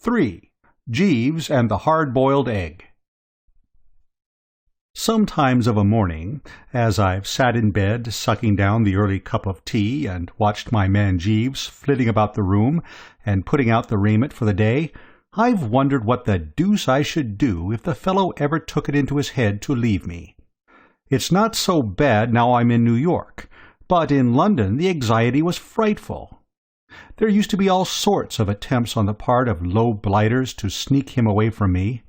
3. Jeeves and the Hard-Boiled Egg. Sometimes of a morning, as I've sat in bed sucking down the early cup of tea and watched my man Jeeves flitting about the room and putting out the raiment for the day, I've wondered what the deuce I should do if the fellow ever took it into his head to leave me. It's not so bad now I'm in New York, but in London the anxiety was frightful. There used to be all sorts of attempts on the part of low blighters to sneak him away from me.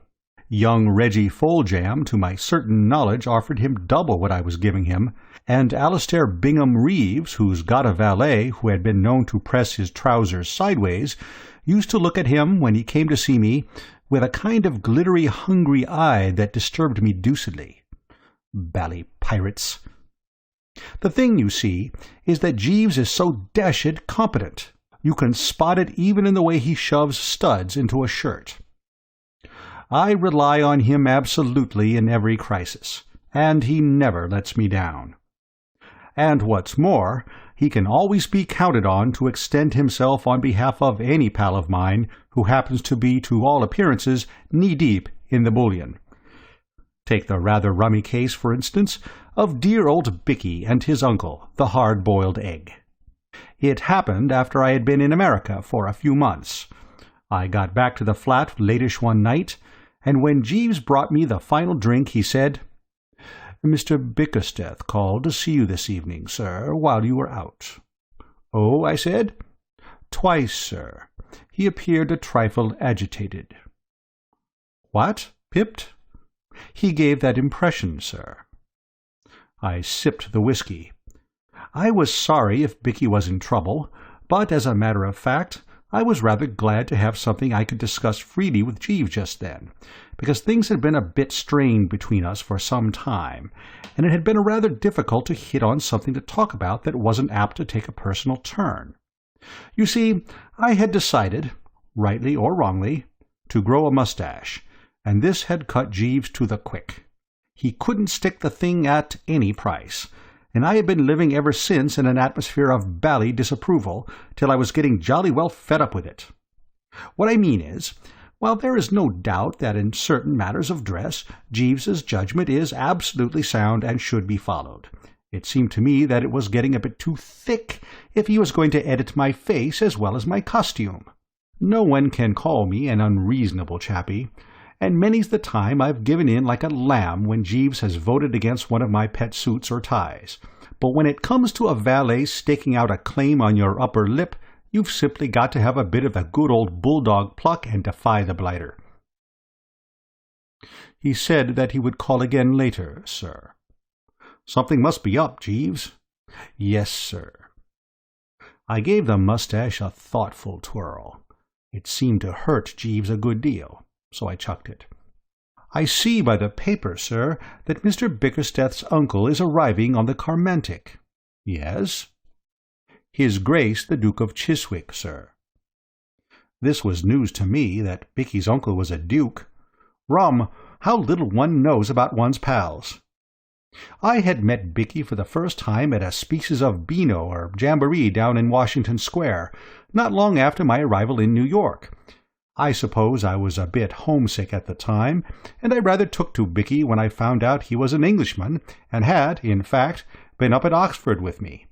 Young Reggie Foljam, to my certain knowledge, offered him double what I was giving him, and Alastair Bingham Reeves, who's got a valet who had been known to press his trousers sideways, used to look at him, when he came to see me, with a kind of glittery hungry eye that disturbed me deucedly. Bally pirates! The thing, you see, is that Jeeves is so dashed competent. You can spot it even in the way he shoves studs into a shirt. I rely on him absolutely in every crisis, and he never lets me down. And what's more, he can always be counted on to extend himself on behalf of any pal of mine who happens to be, to all appearances, knee-deep in the bullion. Take the rather rummy case, for instance, of dear old Bicky and his uncle, the hard-boiled egg. It happened after I had been in America for a few months. I got back to the flat latish one night, and when Jeeves brought me the final drink, he said, "Mr. Bickersteth called to see you this evening, sir, while you were out." "Oh," I said. "Twice, sir. He appeared a trifle agitated." "What? Pipped?" "He gave that impression, sir." I sipped the whiskey. I was sorry if Bicky was in trouble, but as a matter of fact, I was rather glad to have something I could discuss freely with Jeeves just then, because things had been a bit strained between us for some time, and it had been rather difficult to hit on something to talk about that wasn't apt to take a personal turn. You see, I had decided, rightly or wrongly, to grow a mustache, and this had cut Jeeves to the quick. He couldn't stick the thing at any price, and I had been living ever since in an atmosphere of bally disapproval, till I was getting jolly well fed up with it. What I mean is, while there is no doubt that in certain matters of dress Jeeves's judgment is absolutely sound and should be followed, it seemed to me that it was getting a bit too thick if he was going to edit my face as well as my costume. No one can call me an unreasonable chappie, and many's the time I've given in like a lamb when Jeeves has voted against one of my pet suits or ties. But when it comes to a valet staking out a claim on your upper lip, you've simply got to have a bit of the good old bulldog pluck and defy the blighter. He said that he would call again later, sir. Something must be up, Jeeves. Yes, sir. I gave the mustache a thoughtful twirl. It seemed to hurt Jeeves a good deal, so I chucked it. "I see by the paper, sir, that Mr. Bickersteth's uncle is arriving on the Carmantic." "Yes?" "His Grace the Duke of Chiswick, sir." This was news to me, that Bicky's uncle was a duke. Rum, how little one knows about one's pals. I had met Bicky for the first time at a species of Beano or jamboree down in Washington Square, not long after my arrival in New York. I suppose I was a bit homesick at the time, and I rather took to Bicky when I found out he was an Englishman, and had, in fact, been up at Oxford with me.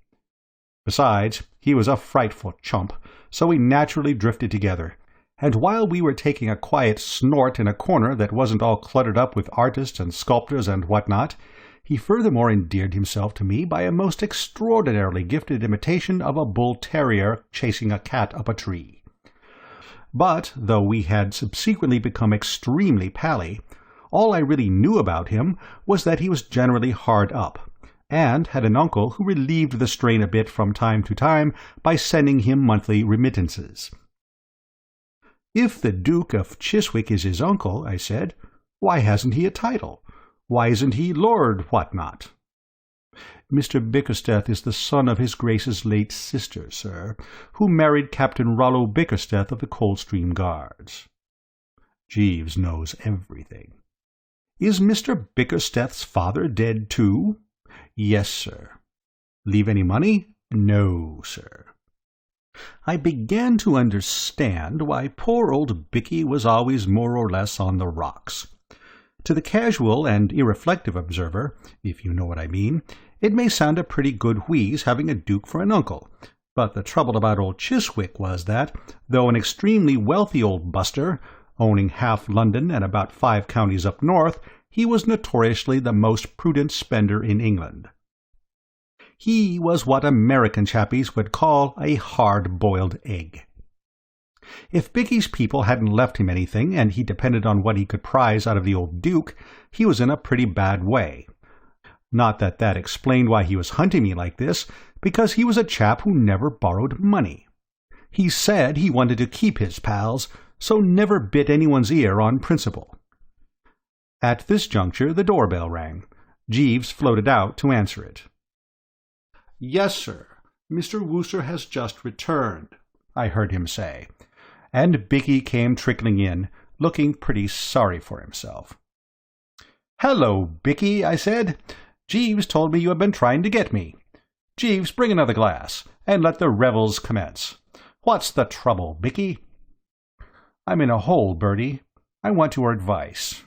Besides, he was a frightful chump, so we naturally drifted together, and while we were taking a quiet snort in a corner that wasn't all cluttered up with artists and sculptors and what-not, he furthermore endeared himself to me by a most extraordinarily gifted imitation of a bull-terrier chasing a cat up a tree. But, though we had subsequently become extremely pally, all I really knew about him was that he was generally hard up, and had an uncle who relieved the strain a bit from time to time by sending him monthly remittances. "If the Duke of Chiswick is his uncle," I said, "why hasn't he a title? Why isn't he Lord What-Not?" "Mr. Bickersteth is the son of his Grace's late sister, sir, who married Captain Rollo Bickersteth of the Coldstream Guards." Jeeves knows everything. "Is Mr. Bickersteth's father dead too?" "Yes, sir." "Leave any money?" "No, sir." I began to understand why poor old Bicky was always more or less on the rocks. To the casual and irreflective observer, if you know what I mean, it may sound a pretty good wheeze having a duke for an uncle, but the trouble about old Chiswick was that, though an extremely wealthy old buster, owning half London and about 5 counties up north, he was notoriously the most prudent spender in England. He was what American chappies would call a hard-boiled egg. If Bicky's people hadn't left him anything, and he depended on what he could prize out of the old duke, he was in a pretty bad way. Not that that explained why he was hunting me like this, because he was a chap who never borrowed money. He said he wanted to keep his pals, so never bit anyone's ear on principle. At this juncture the doorbell rang. Jeeves floated out to answer it. "Yes, sir. Mr. Wooster has just returned," I heard him say, and Bicky came trickling in, looking pretty sorry for himself. "Hello, Bicky," I said. "Jeeves told me you had been trying to get me. Jeeves, bring another glass, and let the revels commence. What's the trouble, Bicky?" "I'm in a hole, Bertie. I want your advice."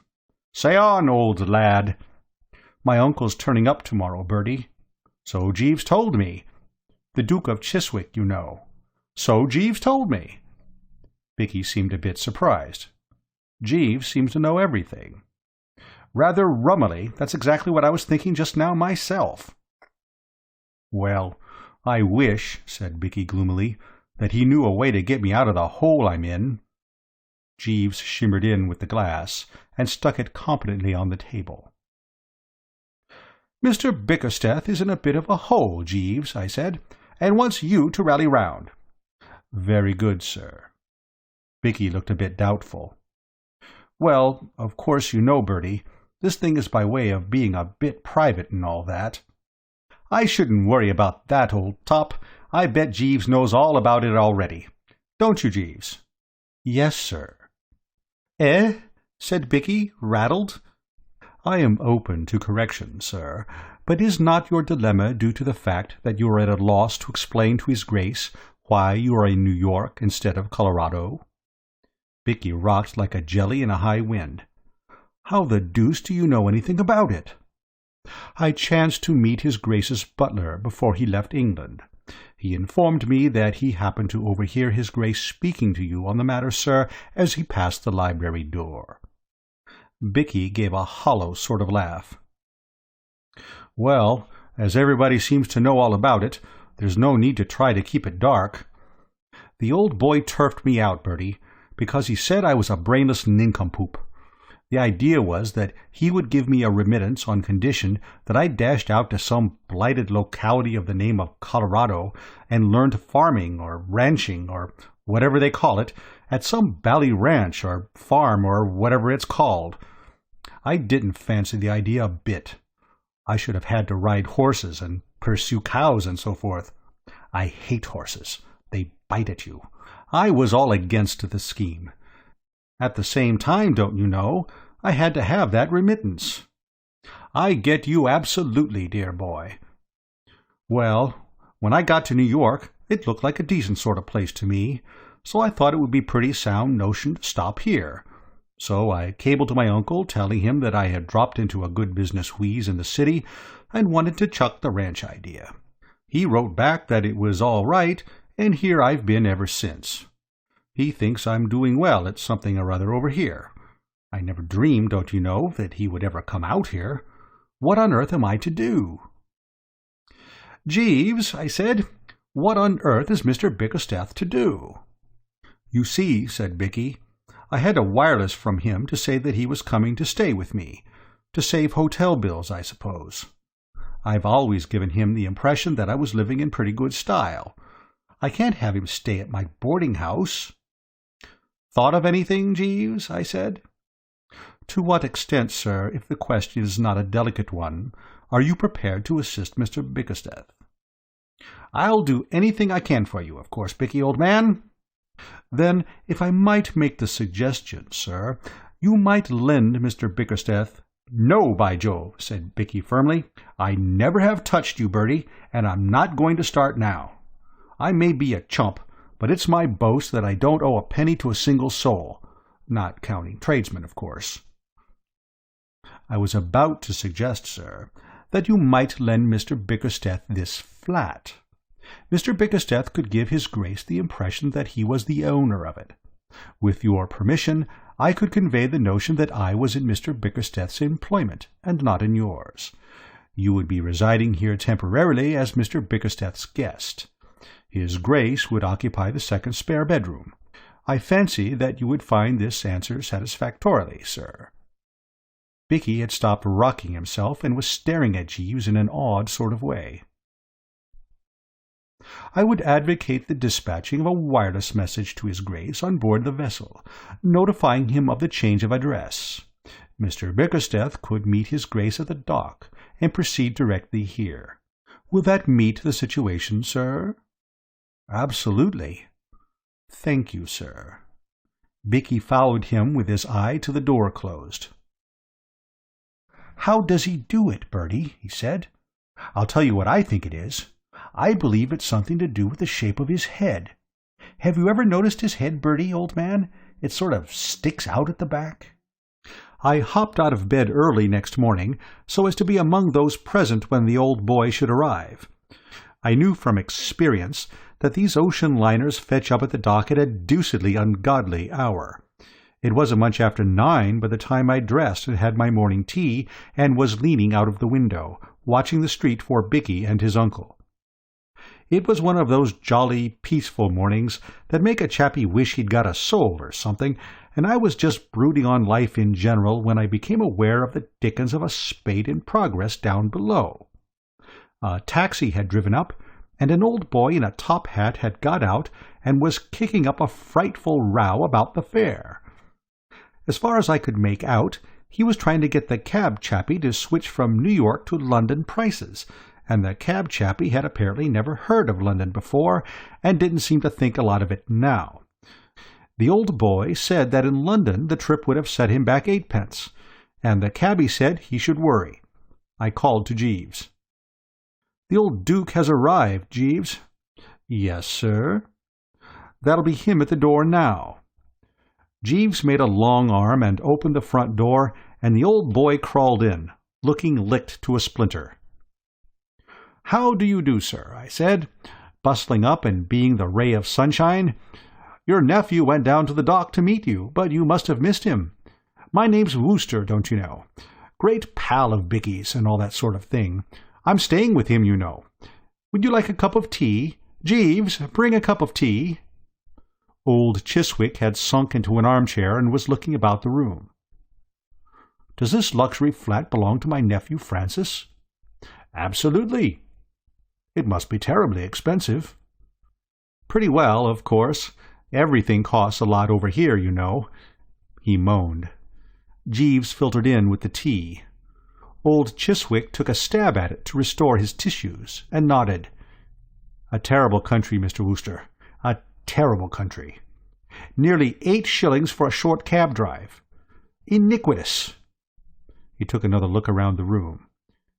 "Say on, old lad." "My uncle's turning up tomorrow, Bertie." "So Jeeves told me." "The Duke of Chiswick, you know." "So Jeeves told me." Bicky seemed a bit surprised. "Jeeves seems to know everything." "Rather rummily. That's exactly what I was thinking just now myself." "Well, I wish," said Bicky gloomily, "that he knew a way to get me out of the hole I'm in." Jeeves shimmered in with the glass, and stuck it competently on the table. "Mr. Bickersteth is in a bit of a hole, Jeeves," I said, "and wants you to rally round." "Very good, sir." Bicky looked a bit doubtful. "Well, of course you know, Bertie, this thing is by way of being a bit private and all that." "I shouldn't worry about that, old top. I bet Jeeves knows all about it already. Don't you, Jeeves?" "Yes, sir." "Eh?" said Bicky, rattled. "I am open to correction, sir, but is not your dilemma due to the fact that you are at a loss to explain to His Grace why you are in New York instead of Colorado?" Bicky rocked like a jelly in a high wind. "How the deuce do you know anything about it?" "I chanced to meet His Grace's butler before he left England. He informed me that he happened to overhear His Grace speaking to you on the matter, sir, as he passed the library door." Bicky gave a hollow sort of laugh. "Well, as everybody seems to know all about it, there's no need to try to keep it dark. The old boy turfed me out, Bertie, because he said I was a brainless nincompoop. The idea was that he would give me a remittance on condition that I dashed out to some blighted locality of the name of Colorado and learned farming or ranching or whatever they call it at some bally ranch or farm or whatever it's called. I didn't fancy the idea a bit. I should have had to ride horses and pursue cows and so forth. I hate horses. They bite at you. I was all against the scheme. At the same time, don't you know, I had to have that remittance." "I get you absolutely, dear boy." "Well, when I got to New York, it looked like a decent sort of place to me, so I thought it would be pretty sound notion to stop here. So I cabled to my uncle telling him that I had dropped into a good business wheeze in the city and wanted to chuck the ranch idea. He wrote back that it was all right, and here I've been ever since. He thinks I'm doing well at something or other over here. I never dreamed, don't you know, that he would ever come out here. What on earth am I to do?" "Jeeves," I said, "what on earth is Mr. Bickersteth to do?" "You see," said Bicky, "I had a wireless from him to say that he was coming to stay with me. To save hotel bills, I suppose. I've always given him the impression that I was living in pretty good style. I can't have him stay at my boarding-house." "Thought of anything, Jeeves?" I said. "To what extent, sir, if the question is not a delicate one, are you prepared to assist Mr. Bickersteth?" "I'll do anything I can for you, of course, Bicky, old man." "Then, if I might make the suggestion, sir, you might lend Mr. Bickersteth—" "No, by Jove," said Bicky firmly. "I never have touched you, Bertie, and I'm not going to start now. I may be a chump, but it's my boast that I don't owe a penny to a single soul, not counting tradesmen, of course. I was about to suggest, sir, that you might lend Mr. Bickersteth this flat. Mr. Bickersteth could give his Grace the impression that he was the owner of it. With your permission, I could convey the notion that I was in Mr. Bickersteth's employment, and not in yours. You would be residing here temporarily as Mr. Bickersteth's guest. His Grace would occupy the second spare bedroom. I fancy that you would find this answer satisfactorily, sir." Bicky had stopped rocking himself and was staring at Jeeves in an odd sort of way. "I would advocate the dispatching of a wireless message to his Grace on board the vessel, notifying him of the change of address. Mr. Bickersteth could meet his Grace at the dock, and proceed directly here. Will that meet the situation, sir?" "Absolutely." "Thank you, sir." Bicky followed him with his eye till the door closed. "How does he do it, Bertie?" he said. "I'll tell you what I think it is. I believe it's something to do with the shape of his head. Have you ever noticed his head, Bertie, old man? It sort of sticks out at the back." I hopped out of bed early next morning, so as to be among those present when the old boy should arrive. I knew from experience that these ocean liners fetch up at the dock at a deucedly ungodly hour. It wasn't much after 9 by the time I dressed and had my morning tea, and was leaning out of the window, watching the street for Bicky and his uncle. It was one of those jolly, peaceful mornings that make a chappie wish he'd got a soul or something, and I was just brooding on life in general when I became aware of the dickens of a spate in progress down below. A taxi had driven up, and an old boy in a top hat had got out and was kicking up a frightful row about the fare. As far as I could make out, he was trying to get the cab chappie to switch from New York to London prices, and the cab chappie had apparently never heard of London before, and didn't seem to think a lot of it now. The old boy said that in London the trip would have set him back 8 pence, and the cabby said he should worry. I called to Jeeves. "The old Duke has arrived, Jeeves." "Yes, sir." "That'll be him at the door now." Jeeves made a long arm and opened the front door, and the old boy crawled in, looking licked to a splinter. "How do you do, sir?" I said, bustling up and being the ray of sunshine. "Your nephew went down to the dock to meet you, but you must have missed him. My name's Wooster, don't you know? Great pal of Bicky's and all that sort of thing. I'm staying with him, you know. Would you like a cup of tea? Jeeves, bring a cup of tea." Old Chiswick had sunk into an armchair and was looking about the room. "Does this luxury flat belong to my nephew Francis?" "Absolutely." "It must be terribly expensive." "Pretty well, of course. Everything costs a lot over here, you know." He moaned. Jeeves filtered in with the tea. Old Chiswick took a stab at it to restore his tissues, and nodded. "A terrible country, Mr. Wooster. A terrible country. Nearly 8 shillings for a short cab drive. Iniquitous." He took another look around the room.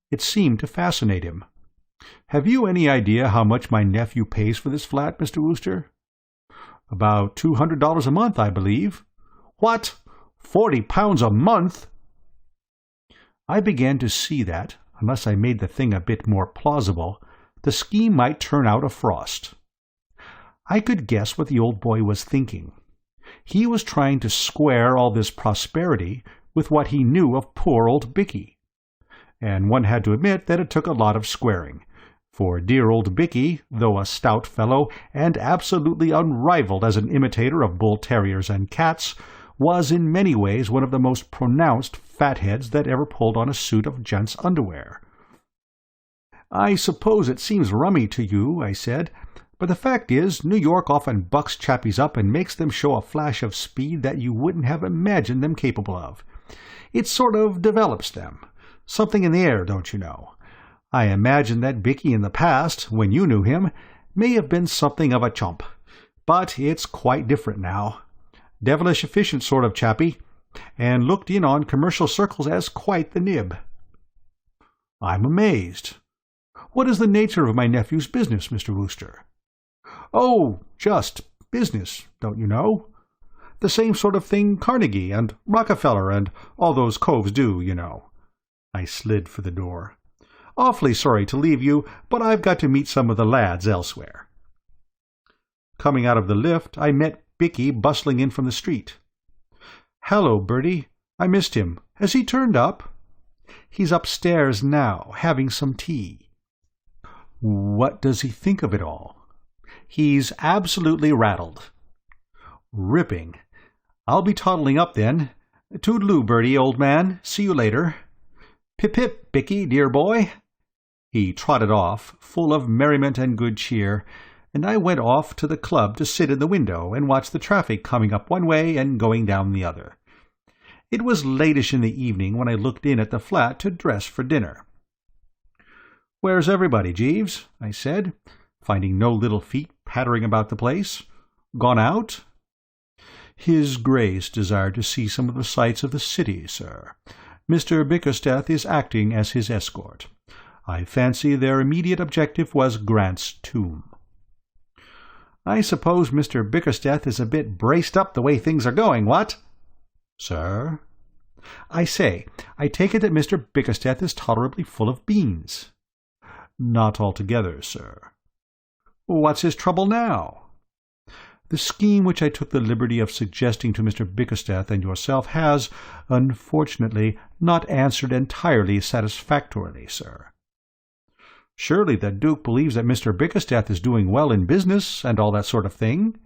It seemed to fascinate him. "Have you any idea how much my nephew pays for this flat, Mr. Wooster?" "About $200 a month, I believe." "What? £40 a month?" I began to see that, unless I made the thing a bit more plausible, the scheme might turn out a frost. I could guess what the old boy was thinking. He was trying to square all this prosperity with what he knew of poor old Bicky. And one had to admit that it took a lot of squaring, for dear old Bicky, though a stout fellow and absolutely unrivalled as an imitator of bull-terriers and cats, was in many ways one of the most pronounced fatheads that ever pulled on a suit of gents' underwear. "I suppose it seems rummy to you," I said, "but the fact is, New York often bucks chappies up and makes them show a flash of speed that you wouldn't have imagined them capable of. It sort of develops them. Something in the air, don't you know? I imagine that Bicky in the past, when you knew him, may have been something of a chump, but it's quite different now. Devilish efficient sort of chappie, and looked in on commercial circles as quite the nib." "I'm amazed. What is the nature of my nephew's business, Mr. Wooster?" "Oh, just business, don't you know? The same sort of thing Carnegie and Rockefeller and all those coves do, you know." I slid for the door. "Awfully sorry to leave you, but I've got to meet some of the lads elsewhere." Coming out of the lift, I met Bicky bustling in from the street. "Hello, Bertie. I missed him. Has he turned up?" "He's upstairs now, having some tea." "What does he think of it all?" "He's absolutely rattled." "Ripping. I'll be toddling up then. Toodaloo, Bertie, old man. See you later." "Pip-pip, Bicky, dear boy." He trotted off, full of merriment and good cheer, and I went off to the club to sit in the window and watch the traffic coming up one way and going down the other. It was latish in the evening when I looked in at the flat to dress for dinner. "Where's everybody, Jeeves?" I said, finding no little feet pattering about the place. "Gone out?" "His Grace desired to see some of the sights of the city, sir. Mr. Bickersteth is acting as his escort. I fancy their immediate objective was Grant's tomb." "I suppose Mr. Bickersteth is a bit braced up the way things are going, what?" "Sir?" "I say, I take it that Mr. Bickersteth is tolerably full of beans." "Not altogether, sir." "What's his trouble now?" "The scheme which I took the liberty of suggesting to Mr. Bickersteth and yourself has, unfortunately, not answered entirely satisfactorily, sir." "Surely the Duke believes that Mr. Bickersteth is doing well in business, and all that sort of thing?"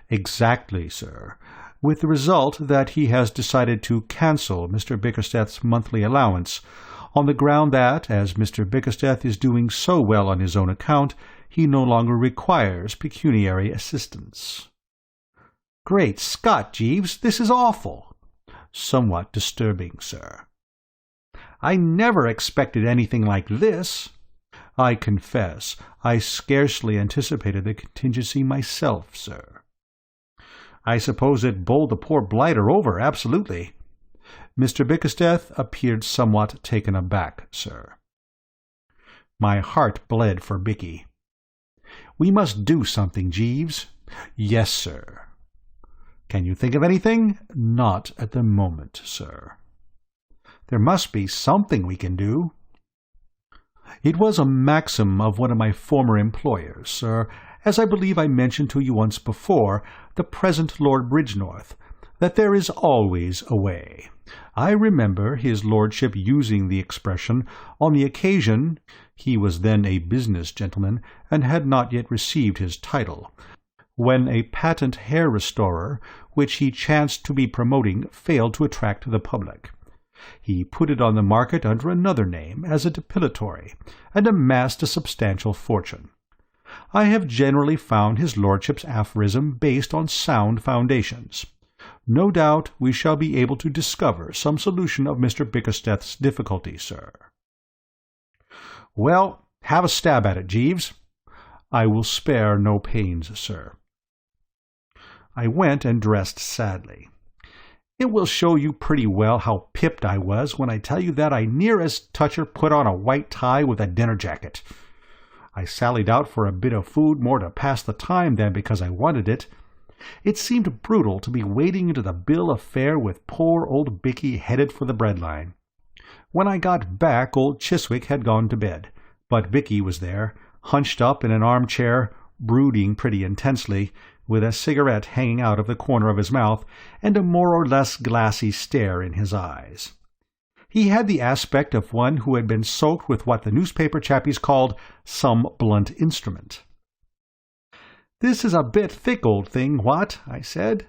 "Exactly, sir, with the result that he has decided to cancel Mr. Bickersteth's monthly allowance, on the ground that, as Mr. Bickersteth is doing so well on his own account, he no longer requires pecuniary assistance." "Great Scott, Jeeves, this is awful." "Somewhat disturbing, sir." "I never expected anything like this." "I confess I scarcely anticipated the contingency myself, sir." "I suppose it bowled the poor blighter over, absolutely." Mr. Bickersteth appeared somewhat taken aback, sir. My heart bled for Bicky. "We must do something, Jeeves." "Yes, sir." "Can you think of anything?" "Not at the moment, sir." "There must be something we can do." "It was a maxim of one of my former employers, sir, as I believe I mentioned to you once before, the present Lord Bridgenorth, that there is always a way. I remember his lordship using the expression on the occasion he was then a business gentleman and had not yet received his title, when a patent hair restorer which he chanced to be promoting failed to attract the public. He put it on the market under another name as a depilatory, and amassed a substantial fortune. I have generally found his lordship's aphorism based on sound foundations. No doubt we shall be able to discover some solution of Mr. Bickersteth's difficulty, sir." "Well, have a stab at it, Jeeves." "I will spare no pains, sir." I went and dressed sadly. It will show you pretty well how pipped I was when I tell you that I near as toucher put on a white tie with a dinner jacket. I sallied out for a bit of food more to pass the time than because I wanted it. It seemed brutal to be wading into the bill of fare with poor old Bicky headed for the breadline. When I got back, old Chiswick had gone to bed, but Bicky was there, hunched up in an armchair, brooding pretty intensely, with a cigarette hanging out of the corner of his mouth and a more or less glassy stare in his eyes. He had the aspect of one who had been soaked with what the newspaper chappies called some blunt instrument. "This is a bit thick, old thing, what?" I said.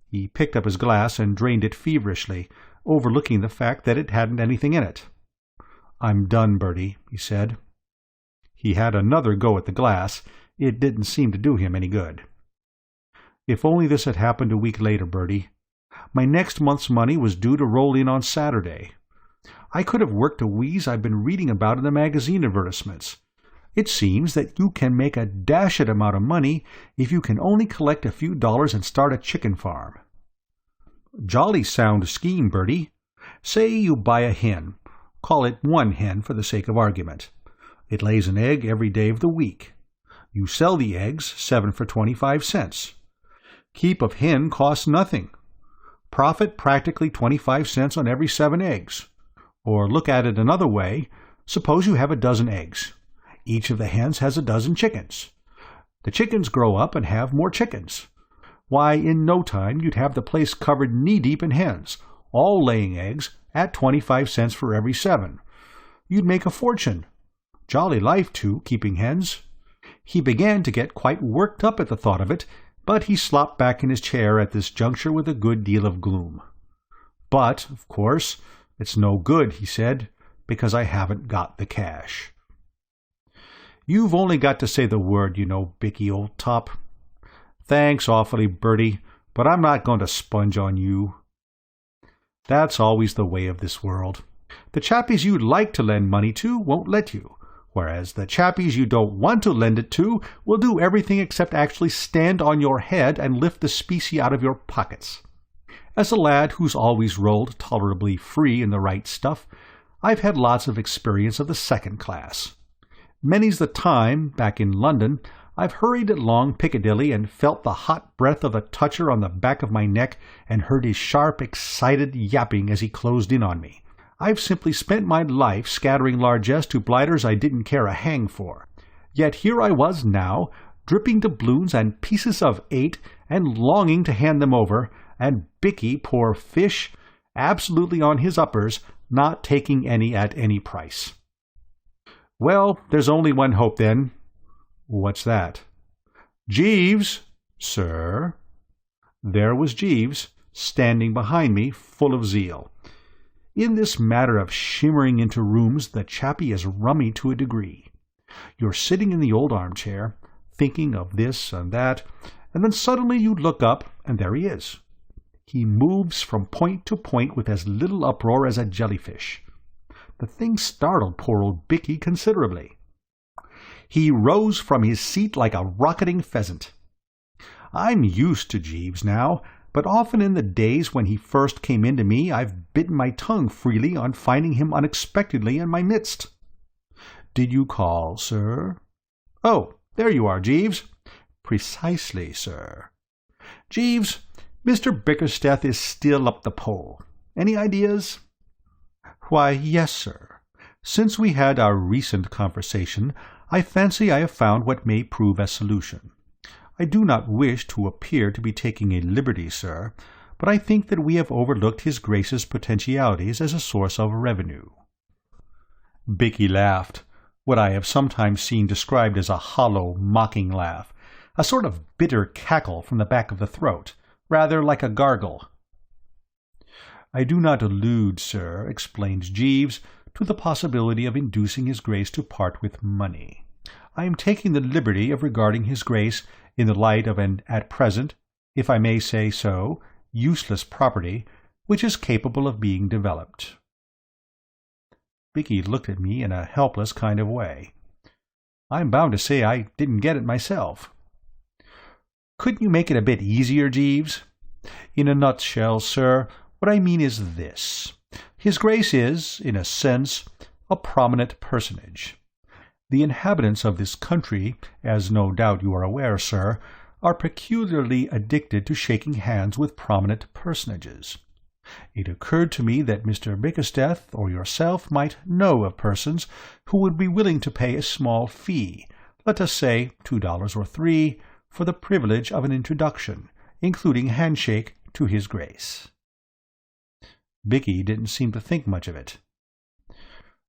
He picked up his glass and drained it feverishly, overlooking the fact that it hadn't anything in it. "I'm done, Bertie," he said. He had another go at the glass. It didn't seem to do him any good. "If only this had happened a week later, Bertie. My next month's money was due to roll in on Saturday. I could have worked a wheeze I've been reading about in the magazine advertisements. It seems that you can make a dashed amount of money if you can only collect a few dollars and start a chicken farm." "Jolly sound scheme, Bertie. Say you buy a hen. Call it one hen for the sake of argument. It lays an egg every day of the week. You sell the eggs, 7 for 25 cents. Keep of hen costs nothing. Profit practically 25 cents on every 7 eggs. Or look at it another way, suppose you have a dozen eggs. Each of the hens has a dozen chickens. The chickens grow up and have more chickens. Why, in no time you'd have the place covered knee-deep in hens, all laying eggs, at 25 cents for every 7. You'd make a fortune. Jolly life, too, keeping hens. He began to get quite worked up at the thought of it, but he slopped back in his chair at this juncture with a good deal of gloom. But, of course, it's no good, he said, because I haven't got the cash. You've only got to say the word, you know, Bicky, old top. Thanks awfully, Bertie, but I'm not going to sponge on you. That's always the way of this world. The chappies you'd like to lend money to won't let you, whereas the chappies you don't want to lend it to will do everything except actually stand on your head and lift the specie out of your pockets. As a lad who's always rolled tolerably free in the right stuff, I've had lots of experience of the second class. Many's the time, back in London, I've hurried along Piccadilly and felt the hot breath of a toucher on the back of my neck and heard his sharp, excited yapping as he closed in on me. I've simply spent my life scattering largesse to blighters I didn't care a hang for. Yet here I was now, dripping doubloons and pieces of 8, and longing to hand them over, and Bicky, poor fish, absolutely on his uppers, not taking any at any price. Well, there's only one hope, then. What's that? Jeeves, sir. There was Jeeves, standing behind me, full of zeal. In this matter of shimmering into rooms, the chappie is rummy to a degree. You're sitting in the old armchair, thinking of this and that, and then suddenly you look up, and there he is. He moves from point to point with as little uproar as a jellyfish. The thing startled poor old Bicky considerably. He rose from his seat like a rocketing pheasant. I'm used to Jeeves now, but often in the days when he first came into me I've bitten my tongue freely on finding him unexpectedly in my midst. "Did you call, sir?" "Oh, there you are, Jeeves." "Precisely, sir." "Jeeves, Mr. Bickersteth is still up the pole. Any ideas?" "Why, yes, sir. Since we had our recent conversation, I fancy I have found what may prove a solution. I do not wish to appear to be taking a liberty, sir, but I think that we have overlooked his Grace's potentialities as a source of revenue." Bicky laughed, what I have sometimes seen described as a hollow, mocking laugh, a sort of bitter cackle from the back of the throat, rather like a gargle. "I do not allude, sir," explained Jeeves, "to the possibility of inducing his Grace to part with money. I am taking the liberty of regarding his Grace in the light of an at present, if I may say so, useless property, which is capable of being developed." Bicky looked at me in a helpless kind of way. I'm bound to say I didn't get it myself. "Couldn't you make it a bit easier, Jeeves?" "In a nutshell, sir, what I mean is this. His Grace is, in a sense, a prominent personage. The inhabitants of this country, as no doubt you are aware, sir, are peculiarly addicted to shaking hands with prominent personages. It occurred to me that Mr. Bickersteth or yourself might know of persons who would be willing to pay a small fee, let us say $2 or $3, for the privilege of an introduction, including handshake, to his Grace." Bicky didn't seem to think much of it.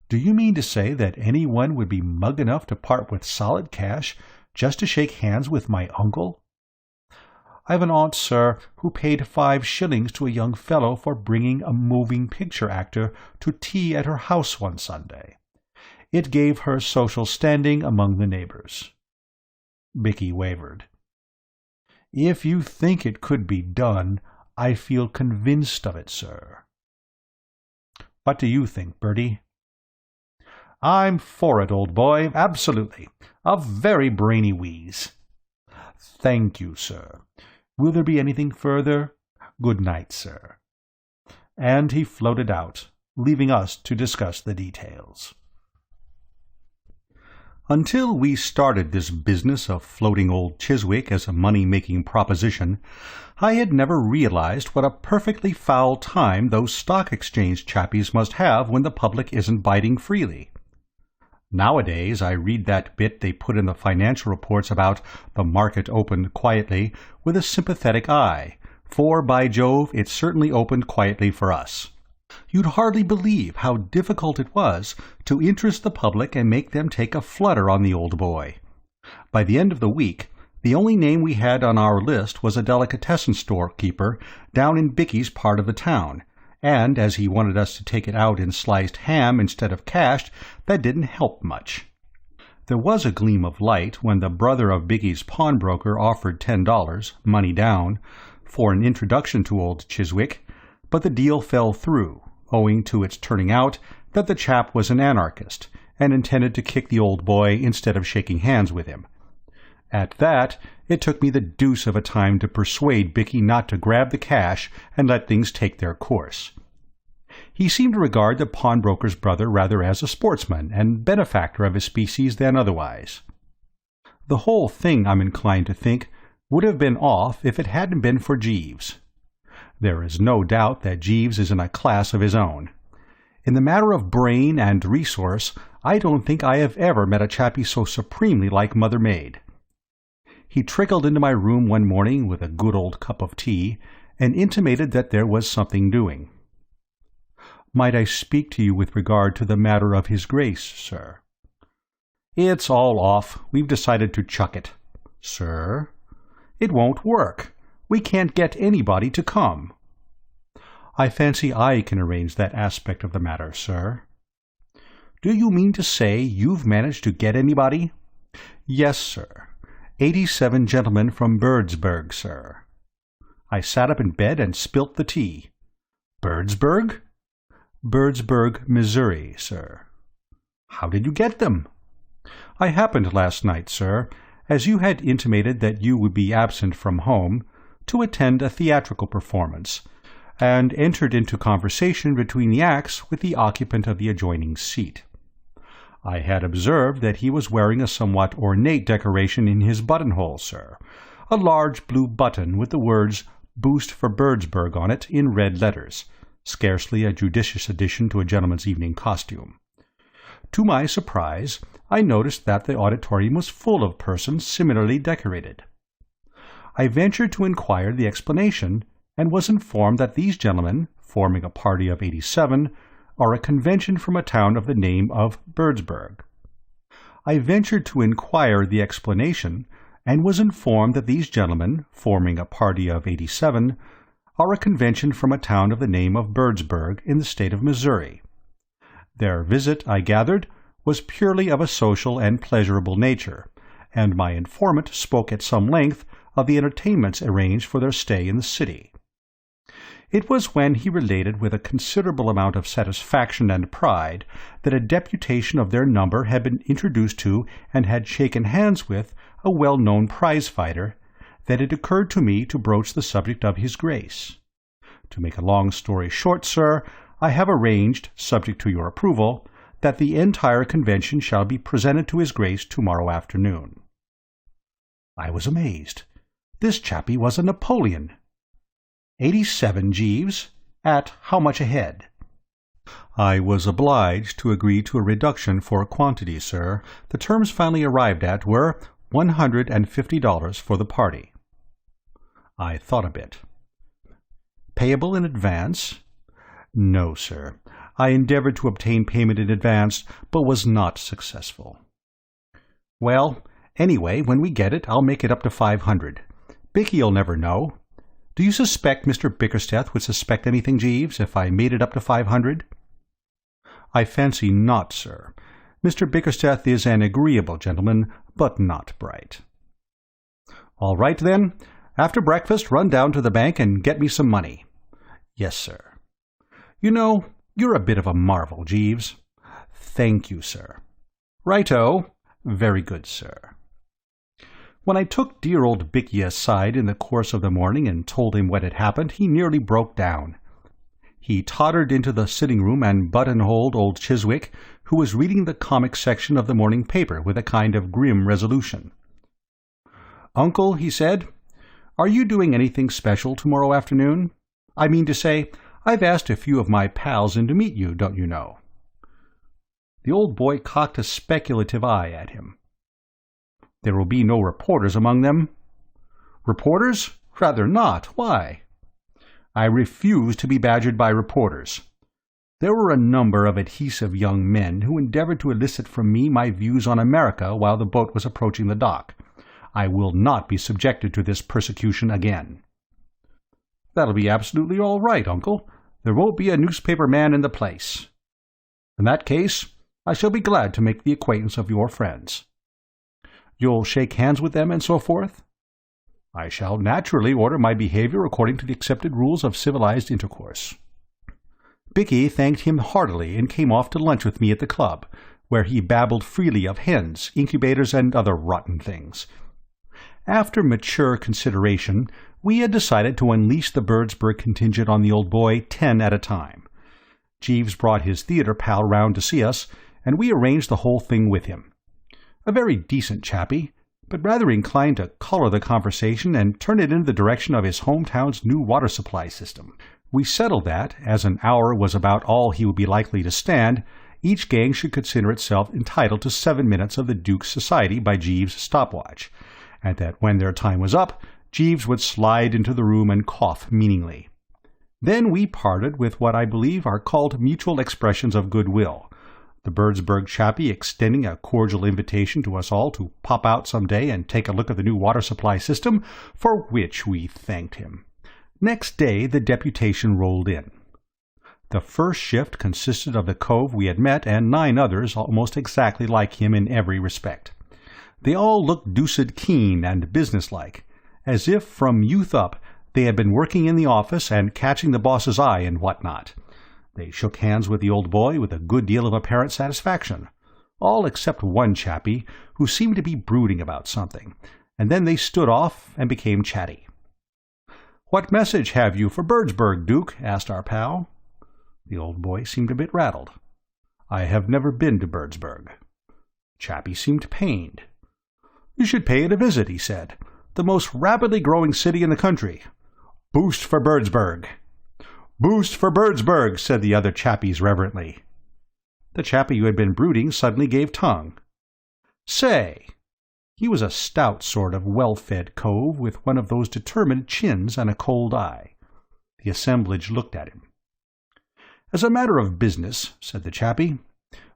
"Do you mean to say that any one would be mug enough to part with solid cash just to shake hands with my uncle?" "I've an aunt, sir, who paid 5 shillings to a young fellow for bringing a moving picture actor to tea at her house one Sunday. It gave her social standing among the neighbours." Bicky wavered. "If you think it could be done, I feel convinced of it, sir." "What do you think, Bertie?" "I'm for it, old boy, absolutely. A very brainy wheeze." "Thank you, sir. Will there be anything further? Good night, sir." And he floated out, leaving us to discuss the details. Until we started this business of floating old Chiswick as a money-making proposition, I had never realized what a perfectly foul time those stock exchange chappies must have when the public isn't biting freely. Nowadays I read that bit they put in the financial reports about the market opened quietly with a sympathetic eye, for, by Jove, it certainly opened quietly for us. You'd hardly believe how difficult it was to interest the public and make them take a flutter on the old boy. By the end of the week, the only name we had on our list was a delicatessen store keeper down in Bicky's part of the town, and as he wanted us to take it out in sliced ham instead of cash, that didn't help much. There was a gleam of light when the brother of Bicky's pawnbroker offered $10, money down, for an introduction to old Chiswick, but the deal fell through, owing to its turning out that the chap was an anarchist, and intended to kick the old boy instead of shaking hands with him. At that, it took me the deuce of a time to persuade Bicky not to grab the cash and let things take their course. He seemed to regard the pawnbroker's brother rather as a sportsman and benefactor of his species than otherwise. The whole thing, I'm inclined to think, would have been off if it hadn't been for Jeeves. There is no doubt that Jeeves is in a class of his own. In the matter of brain and resource, I don't think I have ever met a chappie so supremely like Mother Maid. He trickled into my room one morning with a good old cup of tea, and intimated that there was something doing. "Might I speak to you with regard to the matter of his grace, sir?" "It's all off. We've decided to chuck it." "Sir?" "It won't work. We can't get anybody to come." "I fancy I can arrange that aspect of the matter, sir." "Do you mean to say you've managed to get anybody?" "Yes, sir. 87 gentlemen from Birdsburg, sir." I sat up in bed and spilt the tea. "Birdsburg?" "Birdsburg, Missouri, sir." "How did you get them?" "I happened last night, sir, as you had intimated that you would be absent from home, to attend a theatrical performance, and entered into conversation between the acts with the occupant of the adjoining seat. I had observed that he was wearing a somewhat ornate decoration in his buttonhole, sir, a large blue button with the words "Boost for Birdsburg" on it in red letters, scarcely a judicious addition to a gentleman's evening costume. To my surprise, I noticed that the auditorium was full of persons similarly decorated. I ventured to inquire the explanation, and was informed that these gentlemen, forming a party of 87, are a convention from a town of the name of Birdsburg. I ventured to inquire the explanation, and was informed that these gentlemen, forming a party of 87, are a convention from a town of the name of Birdsburg in the state of Missouri. Their visit, I gathered, was purely of a social and pleasurable nature, and my informant spoke at some length of the entertainments arranged for their stay in the city. It was when he related with a considerable amount of satisfaction and pride that a deputation of their number had been introduced to and had shaken hands with a well-known prize-fighter, that it occurred to me to broach the subject of his grace. To make a long story short, sir, I have arranged, subject to your approval, that the entire convention shall be presented to his grace tomorrow afternoon. I was amazed. This chappie was a Napoleon. 87, Jeeves? At how much a head? I was obliged to agree to a reduction for quantity, sir. The terms finally arrived at were $150 for the party. I thought a bit. Payable in advance? No, sir. I endeavored to obtain payment in advance, but was not successful. Well, anyway, when we get it, I'll make it up to 500. Bicky'll never know. Do you suspect Mr. Bickersteth would suspect anything, Jeeves, if I made it up to 500? I fancy not, sir. Mr. Bickersteth is an agreeable gentleman, but not bright. All right, then. After breakfast, run down to the bank and get me some money. Yes, sir. You know, you're a bit of a marvel, Jeeves. Thank you, sir. Righto. Very good, sir. When I took dear old Bicky aside in the course of the morning and told him what had happened, he nearly broke down. He tottered into the sitting-room and buttonholed old Chiswick, who was reading the comic section of the morning paper with a kind of grim resolution. "Uncle," he said, "are you doing anything special tomorrow afternoon? I mean to say, I've asked a few of my pals in to meet you, don't you know?" The old boy cocked a speculative eye at him. "There will be no reporters among them." "Reporters? Rather not. Why?" "I refuse to be badgered by reporters. There were a number of adhesive young men who endeavored to elicit from me my views on America while the boat was approaching the dock. I will not be subjected to this persecution again." "That'll be absolutely all right, Uncle. There won't be a newspaper man in the place. In that case, I shall be glad to make the acquaintance of your friends." "You'll shake hands with them and so forth?" "I shall naturally order my behavior according to the accepted rules of civilized intercourse." Bicky thanked him heartily and came off to lunch with me at the club, where he babbled freely of hens, incubators, and other rotten things. After mature consideration, we had decided to unleash the Birdsburg contingent on the old boy 10 at a time. Jeeves brought his theatre pal round to see us, and we arranged the whole thing with him. A very decent chappie, but rather inclined to colour the conversation and turn it in the direction of his hometown's new water supply system. We settled that, as an hour was about all he would be likely to stand, each gang should consider itself entitled to 7 minutes of the Duke's society by Jeeves' stopwatch, and that when their time was up, Jeeves would slide into the room and cough meaningly. Then we parted with what I believe are called mutual expressions of goodwill, the Birdsburg chappie extending a cordial invitation to us all to pop out some day and take a look at the new water supply system, for which we thanked him. Next day the deputation rolled in. The first shift consisted of the cove we had met and 9 others almost exactly like him in every respect. They all looked deuced keen and businesslike, as if from youth up they had been working in the office and catching the boss's eye and what not. They shook hands with the old boy with a good deal of apparent satisfaction, all except one chappie who seemed to be brooding about something, and then they stood off and became chatty. "What message have you for Birdsburg, Duke?" asked our pal. The old boy seemed a bit rattled. "I have never been to Birdsburg." Chappie seemed pained. "You should pay it a visit," he said. "The most rapidly growing city in the country. Boost for Birdsburg." "Boost for Birdsburg," said the other chappies reverently. The chappie who had been brooding suddenly gave tongue. "Say!" He was a stout sort of well-fed cove with one of those determined chins and a cold eye. The assemblage looked at him. "As a matter of business," said the chappie.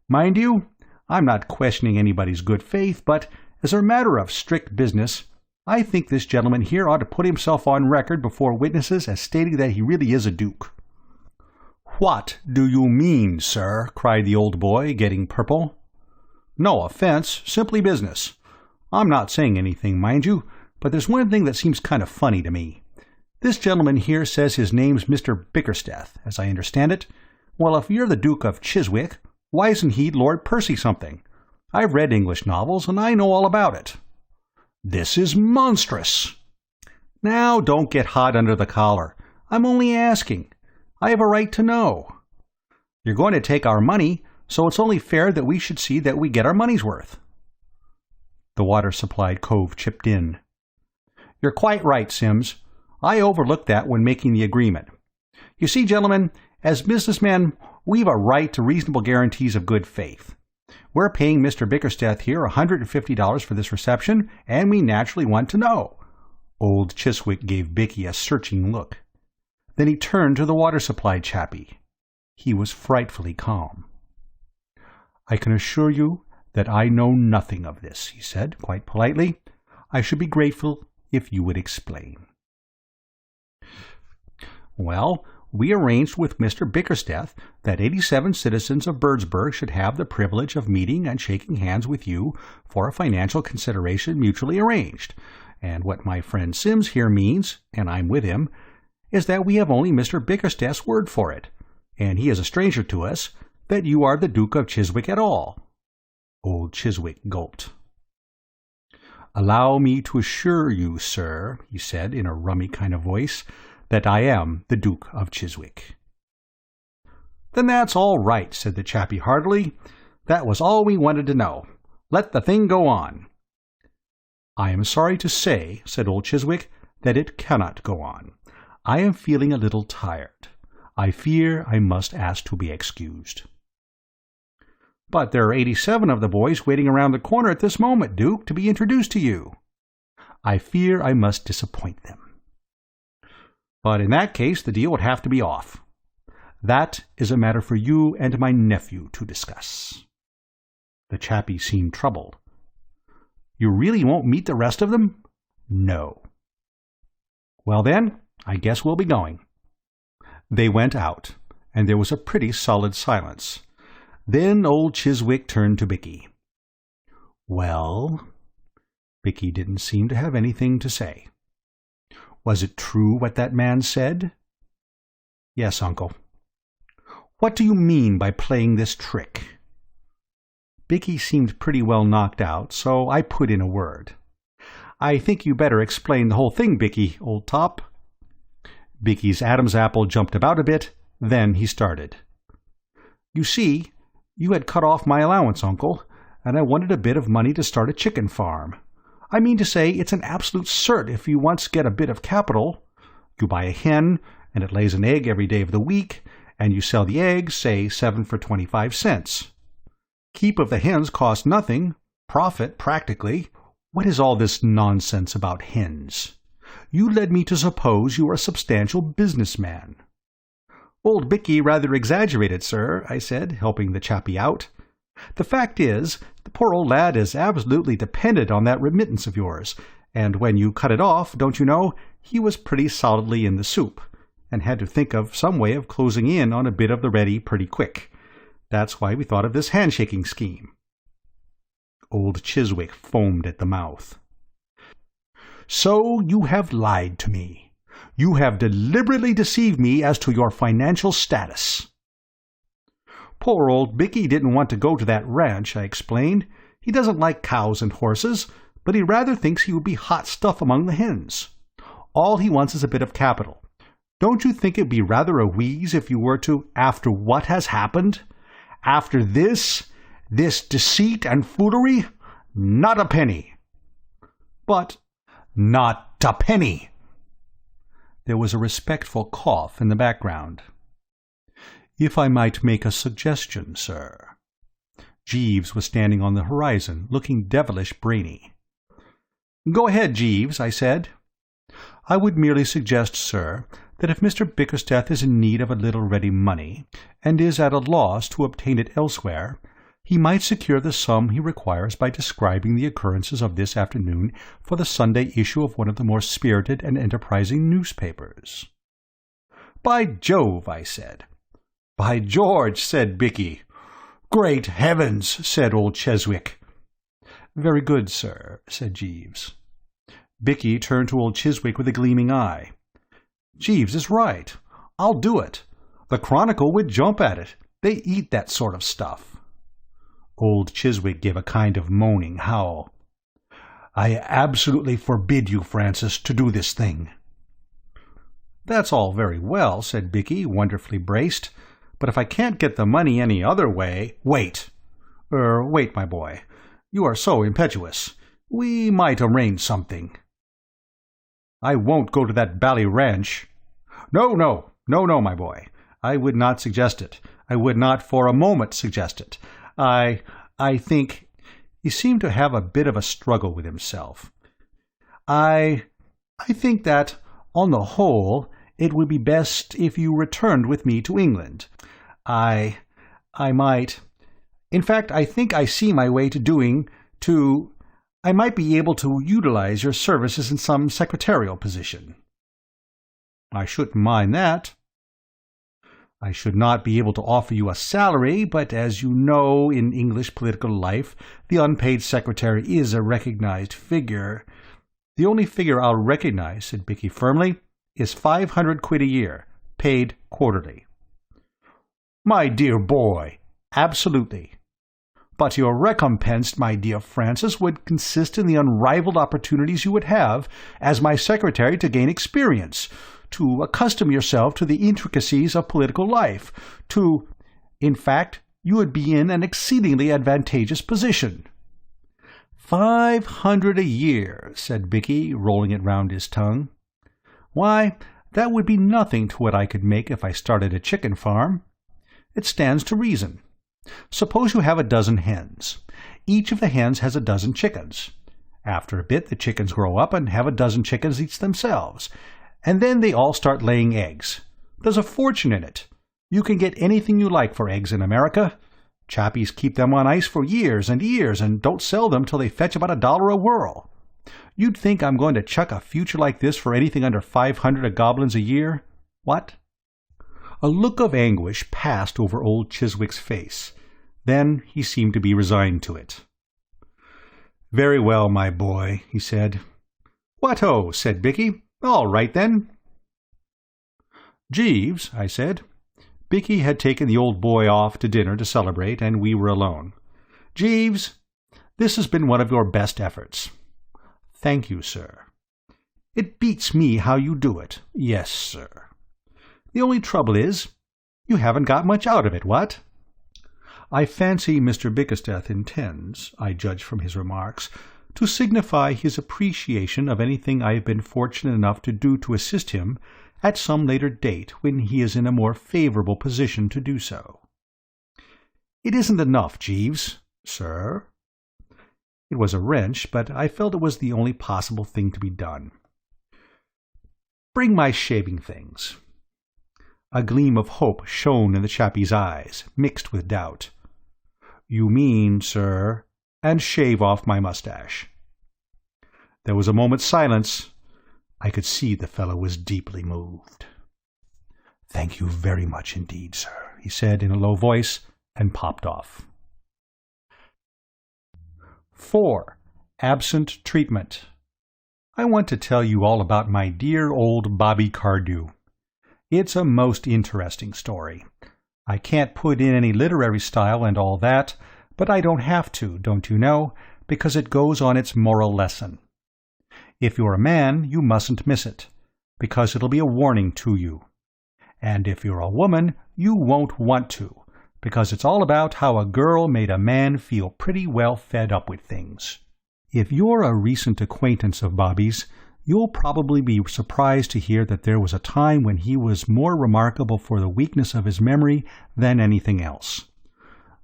"Mind you, I'm not questioning anybody's good faith, but as a matter of strict business, I think this gentleman here ought to put himself on record before witnesses as stating that he really is a duke." "What do you mean, sir?" cried the old boy, getting purple. "No offense, simply business. I'm not saying anything, mind you, but there's one thing that seems kind of funny to me. This gentleman here says his name's Mr. Bickersteth, as I understand it. Well, if you're the Duke of Chiswick, why isn't he Lord Percy something? I've read English novels, and I know all about it." "This is monstrous." "Now, don't get hot under the collar. I'm only asking. I have a right to know. You're going to take our money, so it's only fair that we should see that we get our money's worth." The water-supplied cove chipped in. "You're quite right, Sims. I overlooked that when making the agreement. You see, gentlemen, as businessmen, we've a right to reasonable guarantees of good faith. We're paying Mr. Bickersteth here $150 for this reception, and we naturally want to know." Old Chiswick gave Bicky a searching look. Then he turned to the water-supply chappie. He was frightfully calm. "I can assure you that I know nothing of this," he said, quite politely. "I should be grateful if you would explain." "Well, we arranged with Mr. Bickersteth that 87 citizens of Birdsburg should have the privilege of meeting and shaking hands with you for a financial consideration mutually arranged, and what my friend Sims here means, and I'm with him, is that we have only Mr. Bickersteth's word for it, and he is a stranger to us, that you are the Duke of Chiswick at all." Old Chiswick gulped. "Allow me to assure you, sir," he said in a rummy kind of voice, "that I am the Duke of Chiswick." "Then that's all right," said the chappie heartily. That was all we wanted to know. Let the thing go on." "I am sorry to say," said old Chiswick, "that it cannot go on. I am feeling a little tired. I fear I must ask to be excused." "But there are 87 of the boys waiting around the corner at this moment, Duke, to be introduced to you." "I fear I must disappoint them." "But in that case the deal would have to be off." "That is a matter for you and my nephew to discuss." The chappie seemed troubled. "You really won't meet the rest of them?" "No." "Well then, I guess we'll be going." They went out, and there was a pretty solid silence. Then old Chiswick turned to Bicky. "Well?" Bicky didn't seem to have anything to say. "Was it true what that man said?" "Yes, uncle." "What do you mean by playing this trick?" Bicky seemed pretty well knocked out, so I put in a word. "I think you better explain the whole thing, Bicky, old top." Bicky's Adam's apple jumped about a bit, then he started. "You see, you had cut off my allowance, uncle, and I wanted a bit of money to start a chicken farm. I mean to say, it's an absolute cert if you once get a bit of capital. You buy a hen, and it lays an egg every day of the week, and you sell the eggs, say 7 for 25 cents. Keep of the hens costs nothing, profit practically. What is all this nonsense about hens? You led me to suppose you were a substantial businessman." "Old Bicky rather exaggerated, sir," I said, helping the chappie out. "The fact is, the poor old lad is absolutely dependent on that remittance of yours, and when you cut it off, don't you know, he was pretty solidly in the soup, and had to think of some way of closing in on a bit of the ready pretty quick. That's why we thought of this handshaking scheme." Old Chiswick foamed at the mouth. "So you have lied to me. You have deliberately deceived me as to your financial status." "Poor old Bicky didn't want to go to that ranch," I explained. "He doesn't like cows and horses, but he rather thinks he would be hot stuff among the hens. All he wants is a bit of capital. Don't you think it would be rather a wheeze if you were to, after what has happened? After this deceit and foolery? Not a penny." "But—" "Not a penny!" There was a respectful cough in the background. "If I might make a suggestion, sir." Jeeves was standing on the horizon, looking devilish brainy. "Go ahead, Jeeves," I said. "I would merely suggest, sir, that if Mr. Bickersteth is in need of a little ready money, and is at a loss to obtain it elsewhere, he might secure the sum he requires by describing the occurrences of this afternoon for the Sunday issue of one of the more spirited and enterprising newspapers." "By Jove," I said. "By George," said Bicky. "Great heavens," said old Chiswick. "Very good, sir," said Jeeves. Bicky turned to old Chiswick with a gleaming eye. "Jeeves is right. I'll do it. The Chronicle would jump at it. They eat that sort of stuff." Old Chiswick gave a kind of moaning howl. "I absolutely forbid you, Francis, to do this thing." "That's all very well," said Bicky, wonderfully braced, "but if I can't get the money any other way—" "Wait! Wait, my boy. You are so impetuous. We might arrange something." "I won't go to that bally ranch." No, my boy. I would not suggest it. I would not for a moment suggest it. I think—" He seemed to have a bit of a struggle with himself. I think that, on the whole, it would be best if you returned with me to England. I might— In fact, I think I see my way I might be able to utilize your services in some secretarial position." "I shouldn't mind that." "I should not be able to offer you a salary, but as you know, in English political life, the unpaid secretary is a recognized figure." "The only figure I'll recognize," said Bicky firmly, "is 500 quid a year, paid quarterly." "My dear boy, absolutely. But your recompense, my dear Francis, would consist in the unrivaled opportunities you would have, as my secretary, to gain experience, to accustom yourself to the intricacies of political life, in fact, you would be in an exceedingly advantageous position." "$500 a year," said Bicky, rolling it round his tongue. "Why, that would be nothing to what I could make if I started a chicken farm. It stands to reason. Suppose you have a dozen hens. Each of the hens has a dozen chickens. After a bit the chickens grow up and have a dozen chickens each themselves, and then they all start laying eggs. There's a fortune in it. You can get anything you like for eggs in America. Chappies keep them on ice for years and years and don't sell them till they fetch about $1 a whirl. You'd think I'm going to chuck a future like this for anything under 500 goblins a year? What?" A look of anguish passed over old Chiswick's face. Then he seemed to be resigned to it. "Very well, my boy," he said. "What-ho," said Bicky. "All right, then." "Jeeves," I said. Bicky had taken the old boy off to dinner to celebrate, and we were alone. "Jeeves, this has been one of your best efforts." "Thank you, sir." "It beats me how you do it." "Yes, sir." "The only trouble is, you haven't got much out of it, what?" I fancy Mr. Bickersteth intends, I judge from his remarks, to signify his appreciation of anything I have been fortunate enough to do to assist him at some later date when he is in a more favourable position to do so. "It isn't enough, Jeeves." "Sir?" It was a wrench, but I felt it was the only possible thing to be done. "Bring my shaving things." A gleam of hope shone in the chappie's eyes, mixed with doubt. "You mean, sir, and shave off my moustache." There was a moment's silence. I could see the fellow was deeply moved. "Thank you very much indeed, sir," he said in a low voice, and popped off. 4. Absent treatment. I want to tell you all about my dear old Bobby Cardew. It's a most interesting story. I can't put in any literary style and all that, but I don't have to, don't you know, because it goes on its moral lesson. If you're a man, you mustn't miss it, because it'll be a warning to you. And if you're a woman, you won't want to, because it's all about how a girl made a man feel pretty well fed up with things. If you're a recent acquaintance of Bobby's, you'll probably be surprised to hear that there was a time when he was more remarkable for the weakness of his memory than anything else.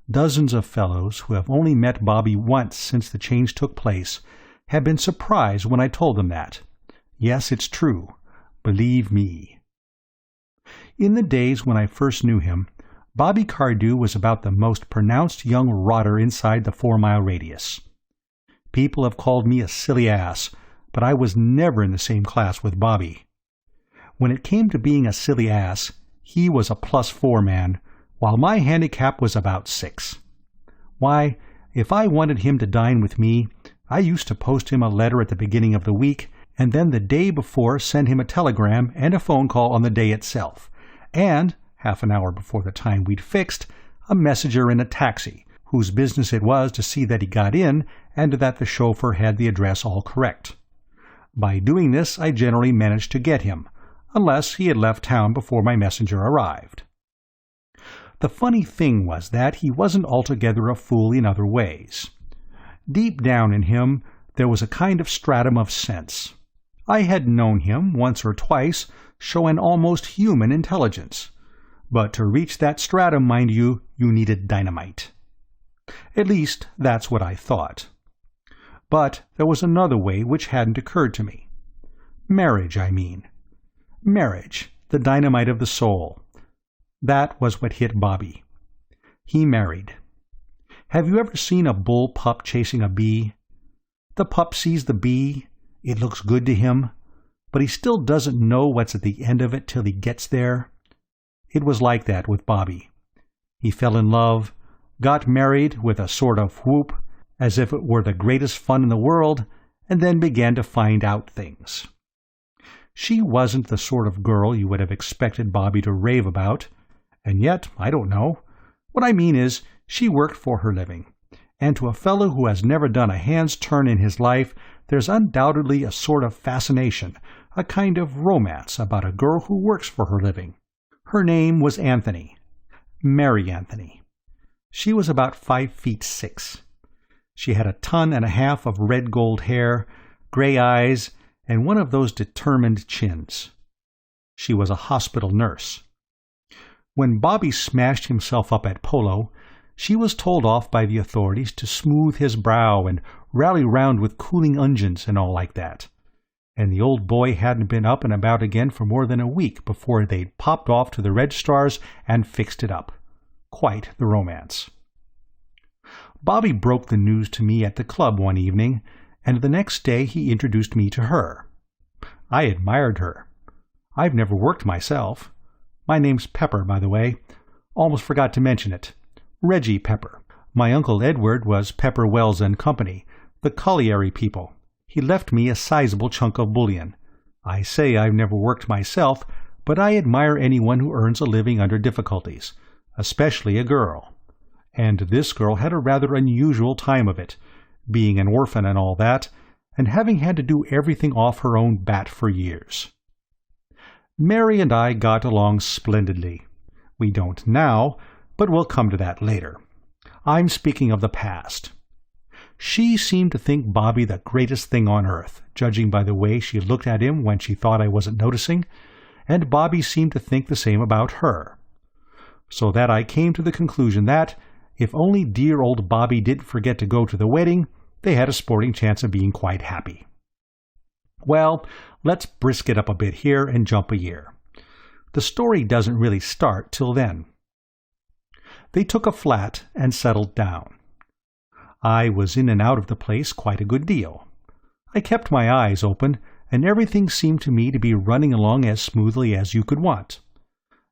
Dozens of fellows who have only met Bobby once since the change took place have been surprised when I told them that. Yes, it's true. Believe me. In the days when I first knew him, Bobby Cardew was about the most pronounced young rotter inside the 4-mile radius. People have called me a silly ass, but I was never in the same class with Bobby. When it came to being a silly ass, he was a +4 man, while my handicap was about 6. Why, if I wanted him to dine with me, I used to post him a letter at the beginning of the week, and then the day before send him a telegram and a phone call on the day itself, and, half an hour before the time we'd fixed, a messenger in a taxi, whose business it was to see that he got in and that the chauffeur had the address all correct. By doing this I generally managed to get him, unless he had left town before my messenger arrived. The funny thing was that he wasn't altogether a fool in other ways. Deep down in him there was a kind of stratum of sense. I had known him once or twice show an almost human intelligence, but to reach that stratum, mind you, you needed dynamite. At least that's what I thought. But there was another way which hadn't occurred to me. Marriage, I mean. Marriage, the dynamite of the soul. That was what hit Bobby. He married. Have you ever seen a bull pup chasing a bee? The pup sees the bee, it looks good to him, but he still doesn't know what's at the end of it till he gets there. It was like that with Bobby. He fell in love, got married with a sort of whoop, as if it were the greatest fun in the world, and then began to find out things. She wasn't the sort of girl you would have expected Bobby to rave about, and yet, I don't know. What I mean is, she worked for her living, and to a fellow who has never done a hand's turn in his life, there's undoubtedly a sort of fascination, a kind of romance about a girl who works for her living. Her name was Anthony. Mary Anthony. She was about 5'6". She had a ton and a half of red gold hair, gray eyes, and one of those determined chins. She was a hospital nurse. When Bobby smashed himself up at polo, she was told off by the authorities to smooth his brow and rally round with cooling unguents and all like that. And the old boy hadn't been up and about again for more than a week before they'd popped off to the registrars and fixed it up. Quite the romance. Bobby broke the news to me at the club one evening, and the next day he introduced me to her. I admired her. I've never worked myself. My name's Pepper, by the way. Almost forgot to mention it. Reggie Pepper. My Uncle Edward was Pepper, Wells and Company, the colliery people. He left me a sizable chunk of bullion. I say I've never worked myself, but I admire anyone who earns a living under difficulties, especially a girl. And this girl had a rather unusual time of it, being an orphan and all that, and having had to do everything off her own bat for years. Mary and I got along splendidly. We don't now, but we'll come to that later. I'm speaking of the past. She seemed to think Bobby the greatest thing on earth, judging by the way she looked at him when she thought I wasn't noticing, and Bobby seemed to think the same about her. So that I came to the conclusion that, if only dear old Bobby didn't forget to go to the wedding, they had a sporting chance of being quite happy. Well, let's brisk it up a bit here and jump a year. The story doesn't really start till then. They took a flat and settled down. I was in and out of the place quite a good deal. I kept my eyes open, and everything seemed to me to be running along as smoothly as you could want.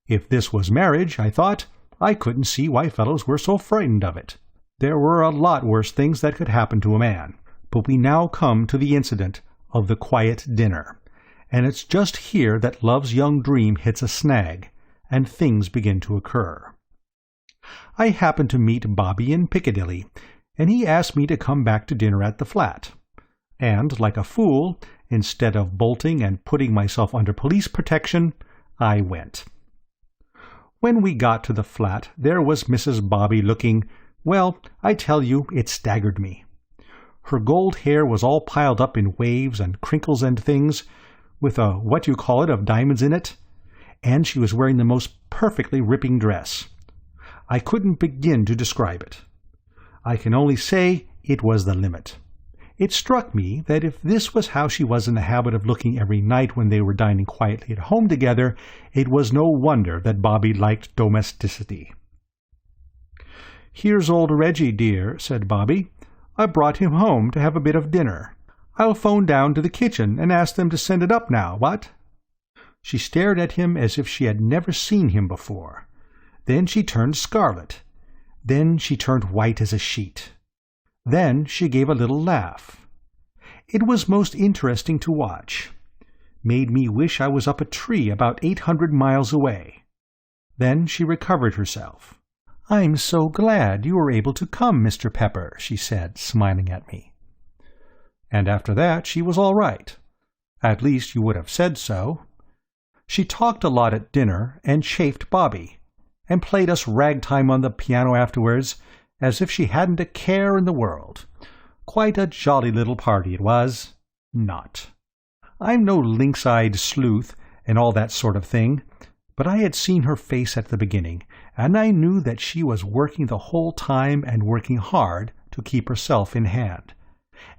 If this was marriage, I thought, I couldn't see why fellows were so frightened of it. There were a lot worse things that could happen to a man. But we now come to the incident of the quiet dinner, and it's just here that love's young dream hits a snag, and things begin to occur. I happened to meet Bobby in Piccadilly, and he asked me to come back to dinner at the flat. And, like a fool, instead of bolting and putting myself under police protection, I went. When we got to the flat, there was Mrs. Bobby looking, well, I tell you, it staggered me. Her gold hair was all piled up in waves and crinkles and things, with a what-you-call-it of diamonds in it, and she was wearing the most perfectly ripping dress. I couldn't begin to describe it. I can only say it was the limit. It struck me that if this was how she was in the habit of looking every night when they were dining quietly at home together, it was no wonder that Bobby liked domesticity. "Here's old Reggie, dear," said Bobby. "I brought him home to have a bit of dinner. I'll phone down to the kitchen and ask them to send it up now, what?" She stared at him as if she had never seen him before. Then she turned scarlet. Then she turned white as a sheet. Then she gave a little laugh. It was most interesting to watch. Made me wish I was up a tree about 800 miles away. Then she recovered herself. "I'm so glad you were able to come, Mr. Pepper," she said, smiling at me. And after that she was all right. At least you would have said so. She talked a lot at dinner and chaffed Bobby, and played us ragtime on the piano afterwards, as if she hadn't a care in the world. Quite a jolly little party it was. Not. I'm no lynx-eyed sleuth and all that sort of thing, but I had seen her face at the beginning, and I knew that she was working the whole time and working hard to keep herself in hand,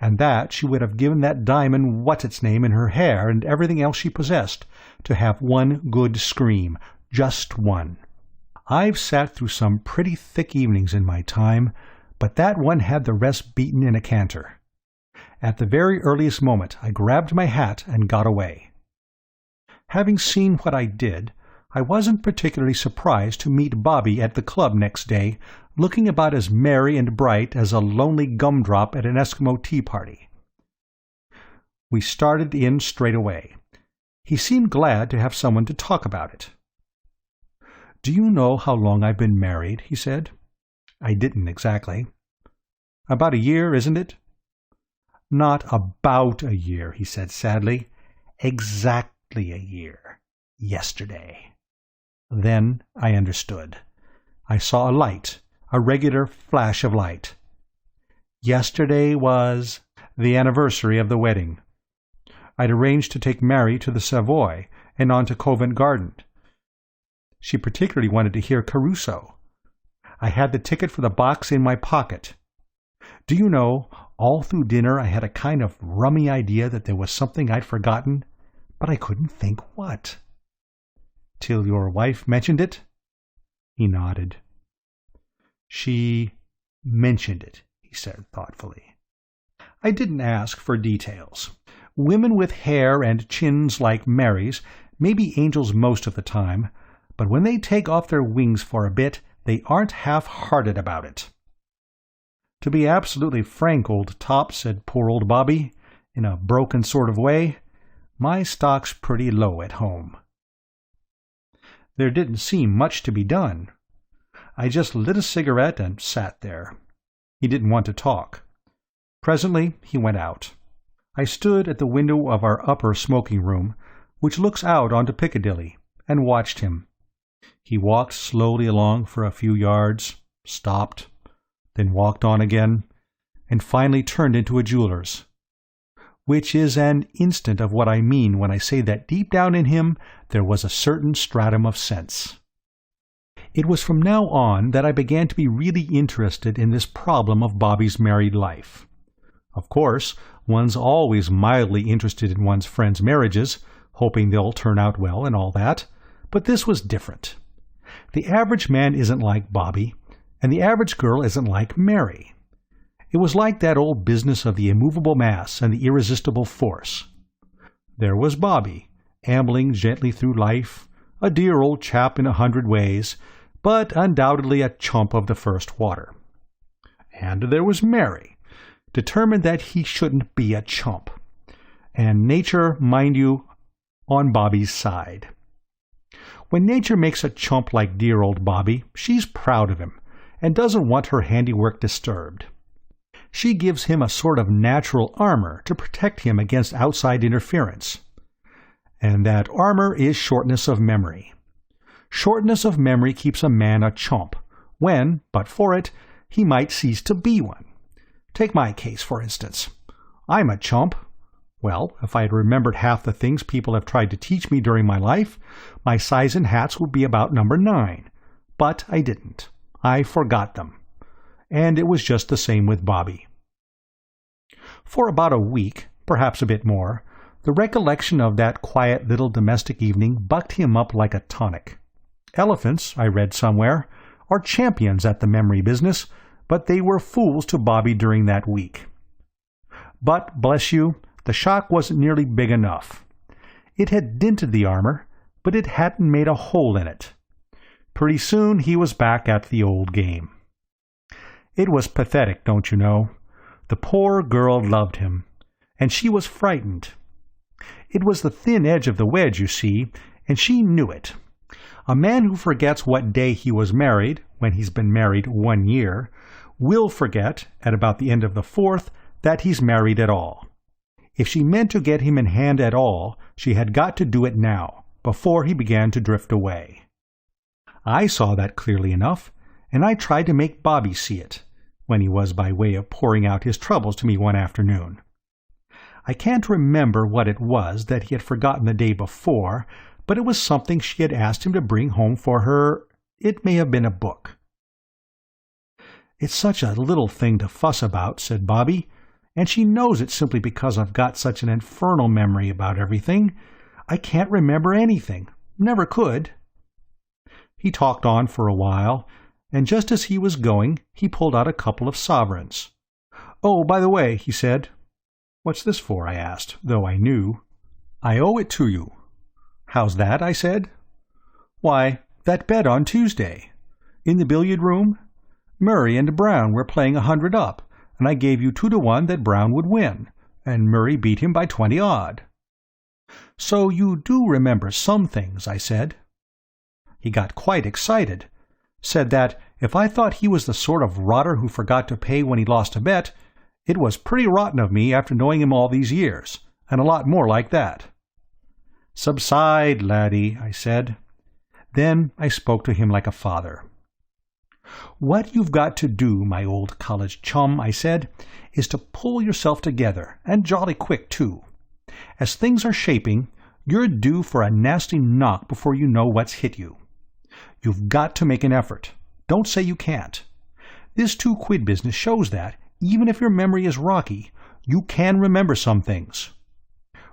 and that she would have given that diamond what's-its-name in her hair and everything else she possessed to have one good scream, just one. I've sat through some pretty thick evenings in my time, but that one had the rest beaten in a canter. At the very earliest moment I grabbed my hat and got away. Having seen what I did, I wasn't particularly surprised to meet Bobby at the club next day, looking about as merry and bright as a lonely gumdrop at an Eskimo tea party. We started in straight away. He seemed glad to have someone to talk about it. "Do you know how long I've been married?" he said. I didn't exactly. "About a year, isn't it?" "Not about a year," he said sadly. "Exactly a year. Yesterday." Then I understood. I saw a light, a regular flash of light. Yesterday was the anniversary of the wedding. I'd arranged to take Mary to the Savoy and on to Covent Garden. She particularly wanted to hear Caruso. I had the ticket for the box in my pocket. Do you know, all through dinner I had a kind of rummy idea that there was something I'd forgotten, but I couldn't think what. Till your wife mentioned it? He nodded. She mentioned it, he said thoughtfully. I didn't ask for details. Women with hair and chins like Mary's may be angels most of the time, but when they take off their wings for a bit, they aren't half-hearted about it. To be absolutely frank, old top, said poor old Bobby, in a broken sort of way, my stock's pretty low at home. There didn't seem much to be done. I just lit a cigarette and sat there. He didn't want to talk. Presently he went out. I stood at the window of our upper smoking room, which looks out onto Piccadilly, and watched him. He walked slowly along for a few yards, stopped, then walked on again, and finally turned into a jeweller's. Which is an instant of what I mean when I say that deep down in him there was a certain stratum of sense. It was from now on that I began to be really interested in this problem of Bobby's married life. Of course, one's always mildly interested in one's friends' marriages, hoping they'll turn out well and all that, but this was different. The average man isn't like Bobby, and the average girl isn't like Mary. It was like that old business of the immovable mass and the irresistible force. There was Bobby, ambling gently through life, a dear old chap in 100 ways, but undoubtedly a chump of the first water. And there was Mary, determined that he shouldn't be a chump. And nature, mind you, on Bobby's side. When nature makes a chump like dear old Bobby, she's proud of him, and doesn't want her handiwork disturbed. She gives him a sort of natural armor to protect him against outside interference. And that armor is shortness of memory. Shortness of memory keeps a man a chump, when, but for it, he might cease to be one. Take my case, for instance. I'm a chump. Well, if I had remembered half the things people have tried to teach me during my life, my size in hats would be about number 9. But I didn't. I forgot them. And it was just the same with Bobby. For about a week, perhaps a bit more, the recollection of that quiet little domestic evening bucked him up like a tonic. Elephants, I read somewhere, are champions at the memory business, but they were fools to Bobby during that week. But, bless you, the shock wasn't nearly big enough. It had dinted the armor, but it hadn't made a hole in it. Pretty soon he was back at the old game. It was pathetic, don't you know. The poor girl loved him, and she was frightened. It was the thin edge of the wedge, you see, and she knew it. A man who forgets what day he was married, when he's been married 1 year, will forget, at about the end of the 4th, that he's married at all. If she meant to get him in hand at all, she had got to do it now, before he began to drift away. I saw that clearly enough, and I tried to make Bobby see it, when he was by way of pouring out his troubles to me one afternoon. I can't remember what it was that he had forgotten the day before, but it was something she had asked him to bring home for her. It may have been a book. "It's such a little thing to fuss about," said Bobby, "and she knows it simply because I've got such an infernal memory about everything. I can't remember anything. Never could." He talked on for a while, and just as he was going, he pulled out a couple of sovereigns. "Oh, by the way," he said. "What's this for?" I asked, though I knew. "I owe it to you." "How's that?" I said. "Why, that bet on Tuesday. In the billiard room? Murray and Brown were playing 100 up, and I gave you 2-to-1 that Brown would win, and Murray beat him by 20 odd. "So you do remember some things," I said. He got quite excited. Said that if I thought he was the sort of rotter who forgot to pay when he lost a bet, it was pretty rotten of me after knowing him all these years, and a lot more like that. "Subside, laddie," I said. Then I spoke to him like a father. "What you've got to do, my old college chum," I said, "is to pull yourself together, and jolly quick, too. As things are shaping, you're due for a nasty knock before you know what's hit you. You've got to make an effort. Don't say you can't. This 2 quid business shows that, even if your memory is rocky, you can remember some things.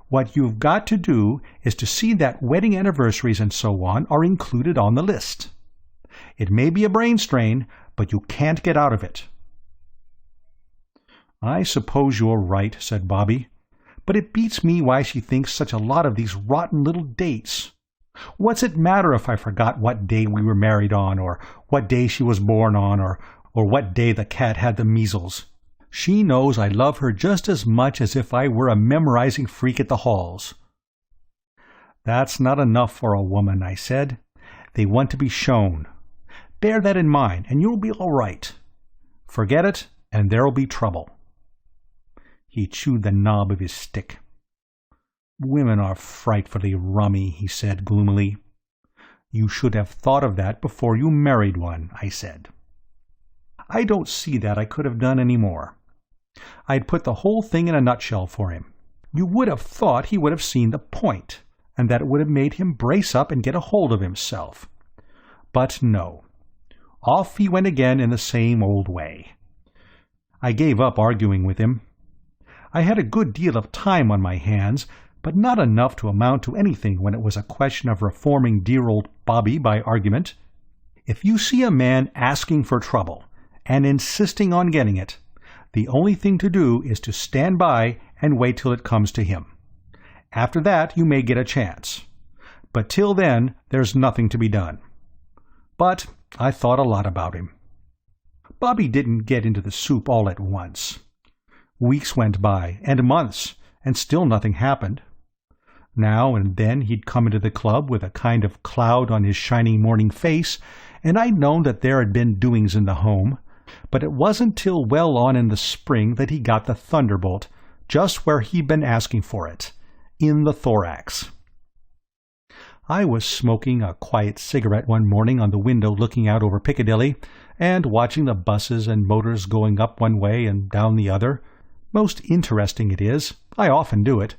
What you've got to do is to see that wedding anniversaries and so on are included on the list. It may be a brain strain, but you can't get out of it." "I suppose you're right," said Bobby, "but it beats me why she thinks such a lot of these rotten little dates. What's it matter if I forgot what day we were married on, or what day she was born on, or what day the cat had the measles? She knows I love her just as much as if I were a memorizing freak at the halls." "That's not enough for a woman," I said. "They want to be shown. Bear that in mind, and you'll be all right. Forget it, and there'll be trouble." He chewed the knob of his stick. "Women are frightfully rummy," he said gloomily. "You should have thought of that before you married one," I said. I don't see that I could have done any more. I'd put the whole thing in a nutshell for him. You would have thought he would have seen the point, and that it would have made him brace up and get a hold of himself. But no. Off he went again in the same old way. I gave up arguing with him. I had a good deal of time on my hands, but not enough to amount to anything when it was a question of reforming dear old Bobby by argument. If you see a man asking for trouble, and insisting on getting it, the only thing to do is to stand by and wait till it comes to him. After that you may get a chance. But till then there's nothing to be done. But I thought a lot about him. Bobby didn't get into the soup all at once. Weeks went by, and months, and still nothing happened. Now and then he'd come into the club with a kind of cloud on his shining morning face, and I'd known that there had been doings in the home, but it wasn't till well on in the spring that he got the thunderbolt, just where he'd been asking for it, in the thorax. I was smoking a quiet cigarette one morning on the window looking out over Piccadilly, and watching the buses and motors going up one way and down the other. Most interesting it is, I often do it,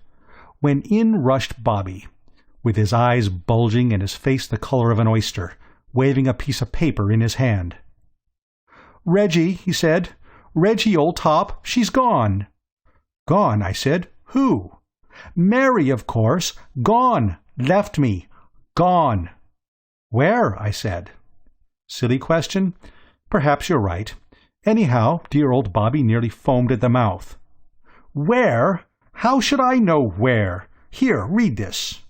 when in rushed Bobby, with his eyes bulging and his face the color of an oyster, waving a piece of paper in his hand. "Reggie," he said, "Reggie, old top, she's gone." "Gone?" I said. "Who?" "Mary, of course. Gone. Left me. Gone." "Where?" I said. Silly question? Perhaps you're right. Anyhow, dear old Bobby nearly foamed at the mouth. "Where? How should I know where? Here, read this."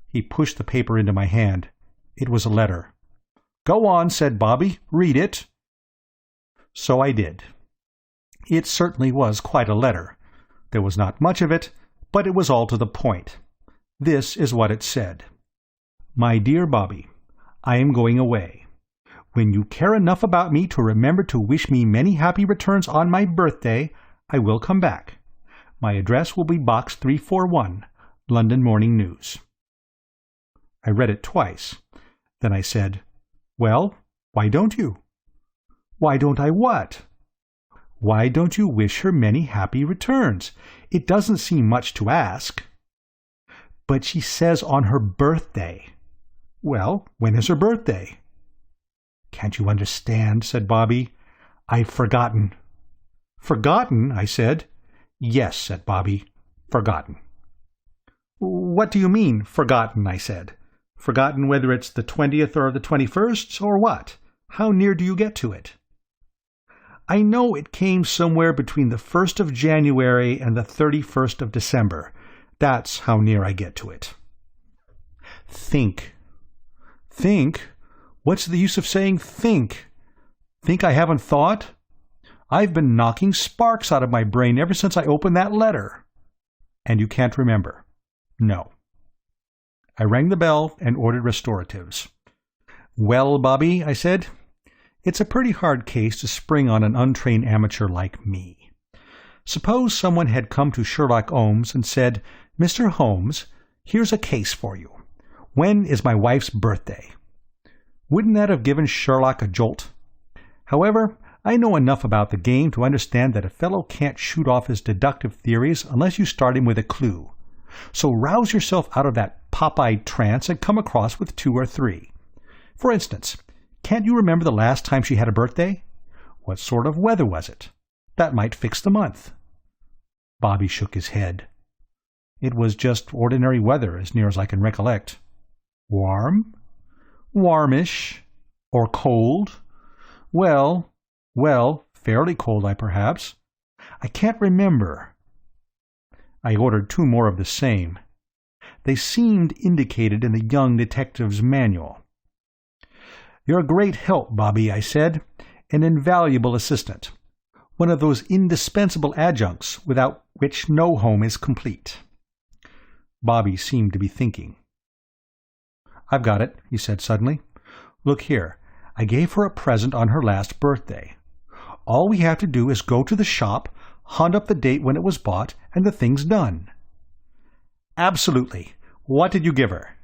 He pushed the paper into my hand. It was a letter. "Go on," said Bobby. "Read it." So I did. It certainly was quite a letter. There was not much of it, but it was all to the point. This is what it said. "My dear Bobby, I am going away. When you care enough about me to remember to wish me many happy returns on my birthday, I will come back. My address will be Box 341, London Morning News." I read it twice. Then I said, "Well, why don't you?" "Why don't I what?" "Why don't you wish her many happy returns? It doesn't seem much to ask." "But she says on her birthday." "Well, when is her birthday?" "Can't you understand?" said Bobby. "I've forgotten." "Forgotten?" I said. "Yes," said Bobby. "Forgotten." "What do you mean, forgotten?" I said. "Forgotten whether it's the 20th or the 21st, or what? How near do you get to it?" "I know it came somewhere between the 1st of January and the 31st of December. That's how near I get to it." "Think." "Think? What's the use of saying think? Think I haven't thought? I've been knocking sparks out of my brain ever since I opened that letter." "And you can't remember?" "No." I rang the bell and ordered restoratives. "Well, Bobby," I said, "it's a pretty hard case to spring on an untrained amateur like me. Suppose someone had come to Sherlock Holmes and said, 'Mr. Holmes, here's a case for you. When is my wife's birthday?' Wouldn't that have given Sherlock a jolt? However, I know enough about the game to understand that a fellow can't shoot off his deductive theories unless you start him with a clue. So rouse yourself out of that pop-eyed trance and come across with 2 or 3. For instance, can't you remember the last time she had a birthday? What sort of weather was it? That might fix the month. Bobby shook his head. It was just ordinary weather, as near as I can recollect. Warm? Warmish. Or cold? Well, fairly cold, perhaps. I can't remember. I ordered 2 more of the same. They seemed indicated in the young detective's manual. "You're a great help, Bobby," I said. "An invaluable assistant. One of those indispensable adjuncts without which no home is complete." Bobby seemed to be thinking. "I've got it," he said suddenly. "Look here. I gave her a present on her last birthday. All we have to do is go to the shop, hunt up the date when it was bought, and the thing's done." "Absolutely. What did you give her?"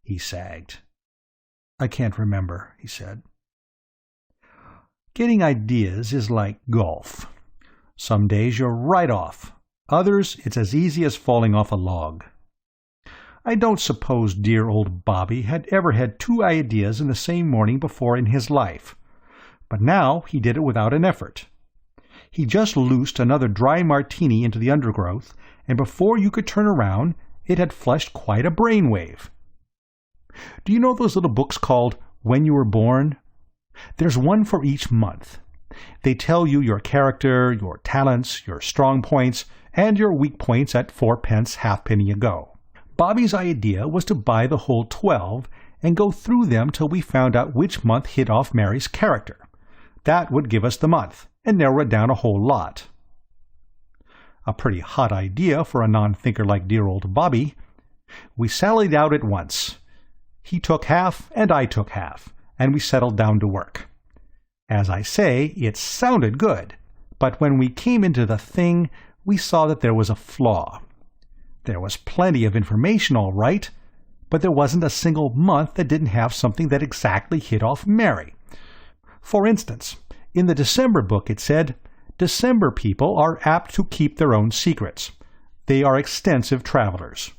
He sagged. "I can't remember," he said. Getting ideas is like golf. Some days you're right off. Others, it's as easy as falling off a log. I don't suppose dear old Bobby had ever had 2 ideas in the same morning before in his life. But now he did it without an effort. He just loosed another dry martini into the undergrowth, and before you could turn around, it had flushed quite a brainwave. Do you know those little books called When You Were Born? There's one for each month. They tell you your character, your talents, your strong points, and your weak points at 4 halfpenny a go. Bobby's idea was to buy the whole 12 and go through them till we found out which month hit off Mary's character. That would give us the month, and narrow it down a whole lot. A pretty hot idea for a non-thinker like dear old Bobby. We sallied out at once. He took half, and I took half, and we settled down to work. As I say, it sounded good, but when we came into the thing, we saw that there was a flaw. There was plenty of information, all right, but there wasn't a single month that didn't have something that exactly hit off Mary. For instance, in the December book it said, "December people are apt to keep their own secrets. They are extensive travelers."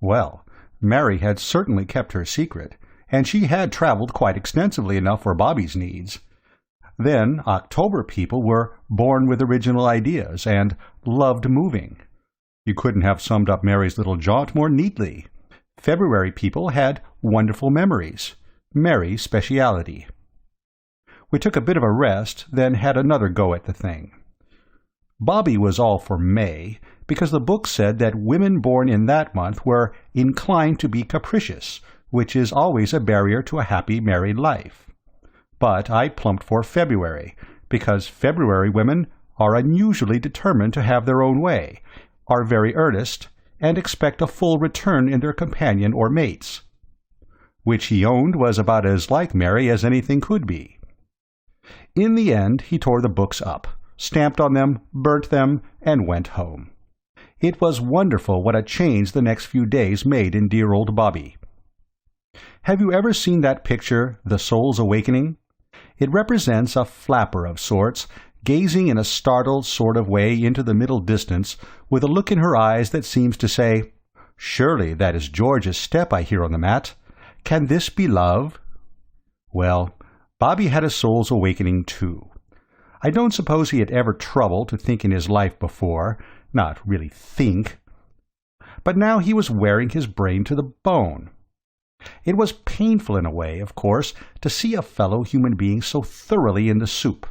Well, Mary had certainly kept her secret, and she had traveled quite extensively enough for Bobby's needs. Then October people were born with original ideas and loved moving. You couldn't have summed up Mary's little jaunt more neatly. February people had wonderful memories, Mary's speciality. We took a bit of a rest, then had another go at the thing. Bobby was all for May, because the book said that women born in that month were inclined to be capricious, which is always a barrier to a happy married life. But I plumped for February, because February women are unusually determined to have their own way, are very earnest, and expect a full return in their companion or mates. Which he owned was about as like Mary as anything could be. In the end he tore the books up, stamped on them, burnt them, and went home. It was wonderful what a change the next few days made in dear old Bobby. Have you ever seen that picture, The Soul's Awakening? It represents a flapper of sorts, gazing in a startled sort of way into the middle distance, with a look in her eyes that seems to say, "Surely that is George's step I hear on the mat. Can this be love?" Well, Bobby had a soul's awakening too. I don't suppose he had ever troubled to think in his life before, not really think. But now he was wearing his brain to the bone. It was painful in a way, of course, to see a fellow human being so thoroughly in the soup,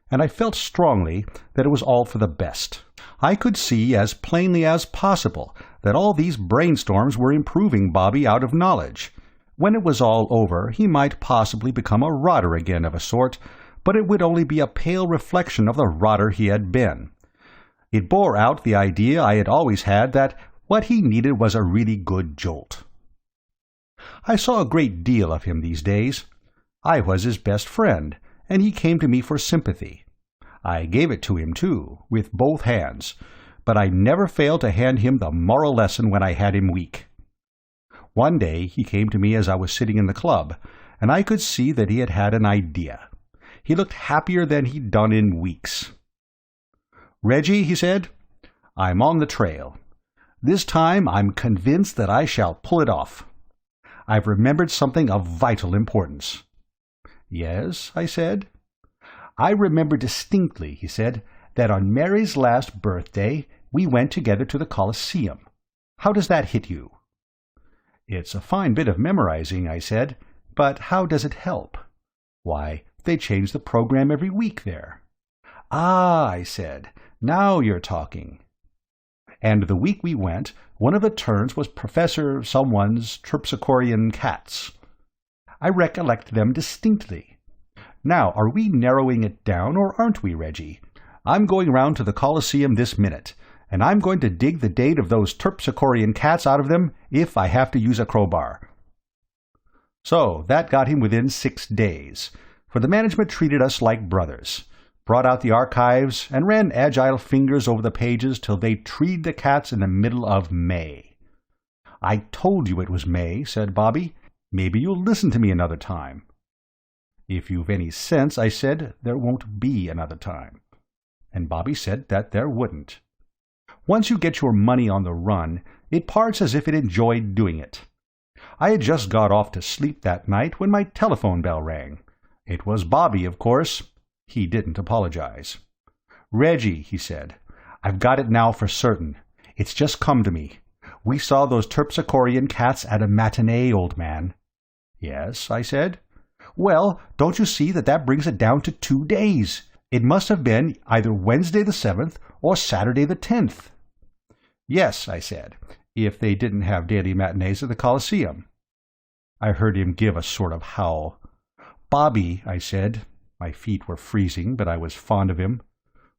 and I felt strongly that it was all for the best. I could see as plainly as possible that all these brainstorms were improving Bobby out of knowledge. When it was all over, he might possibly become a rotter again of a sort, but it would only be a pale reflection of the rotter he had been. It bore out the idea I had always had that what he needed was a really good jolt. I saw a great deal of him these days. I was his best friend, and he came to me for sympathy. I gave it to him, too, with both hands, but I never failed to hand him the moral lesson when I had him weak. One day he came to me as I was sitting in the club, and I could see that he had had an idea. He looked happier than he'd done in weeks. "Reggie," he said, "I'm on the trail. This time I'm convinced that I shall pull it off. I've remembered something of vital importance." "Yes?" I said. "I remember distinctly," he said, "that on Mary's last birthday we went together to the Colosseum. How does that hit you?" "It's a fine bit of memorizing," I said, "but how does it help?" "Why, they change the program every week there." "Ah," I said, "now you're talking." "And the week we went, one of the turns was Professor someone's terpsichorean cats. I recollect them distinctly. Now, are we narrowing it down, or aren't we, Reggie? I'm going round to the Colosseum this minute, and I'm going to dig the date of those terpsichorean cats out of them if I have to use a crowbar." So that got him within 6 days, for the management treated us like brothers, brought out the archives, and ran agile fingers over the pages till they treed the cats in the middle of May. "I told you it was May," said Bobby. "Maybe you'll listen to me another time." "If you've any sense," I said, "there won't be another time." And Bobby said that there wouldn't. Once you get your money on the run, it parts as if it enjoyed doing it. I had just got off to sleep that night when my telephone bell rang. It was Bobby, of course. He didn't apologize. "Reggie," he said, "I've got it now for certain. It's just come to me. We saw those terpsichorean cats at a matinee, old man." "Yes?" I said. "Well, don't you see that brings it down to 2 days? It must have been either Wednesday the 7th or Saturday the 10th. "Yes," I said, "if they didn't have daily matinees at the Colosseum." I heard him give a sort of howl. "Bobby," I said. My feet were freezing, but I was fond of him.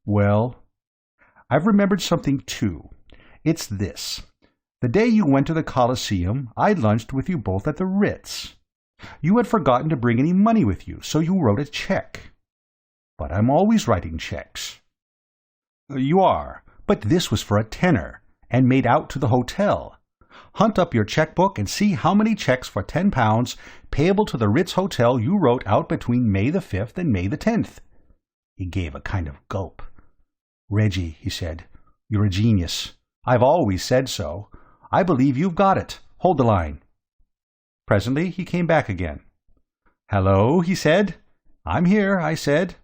"Well?" "I've remembered something too. It's this. The day you went to the Colosseum, I lunched with you both at the Ritz. You had forgotten to bring any money with you, so you wrote a check." "But I'm always writing checks." "You are, but this was for a tenner, and made out to the hotel. Hunt up your checkbook and see how many checks for £10 payable to the Ritz Hotel you wrote out between May the 5th and May the 10th. He gave a kind of gulp. "Reggie," he said, "you're a genius. I've always said so. I believe you've got it. Hold the line." Presently he came back again. "Hello," he said. "I'm here," I said.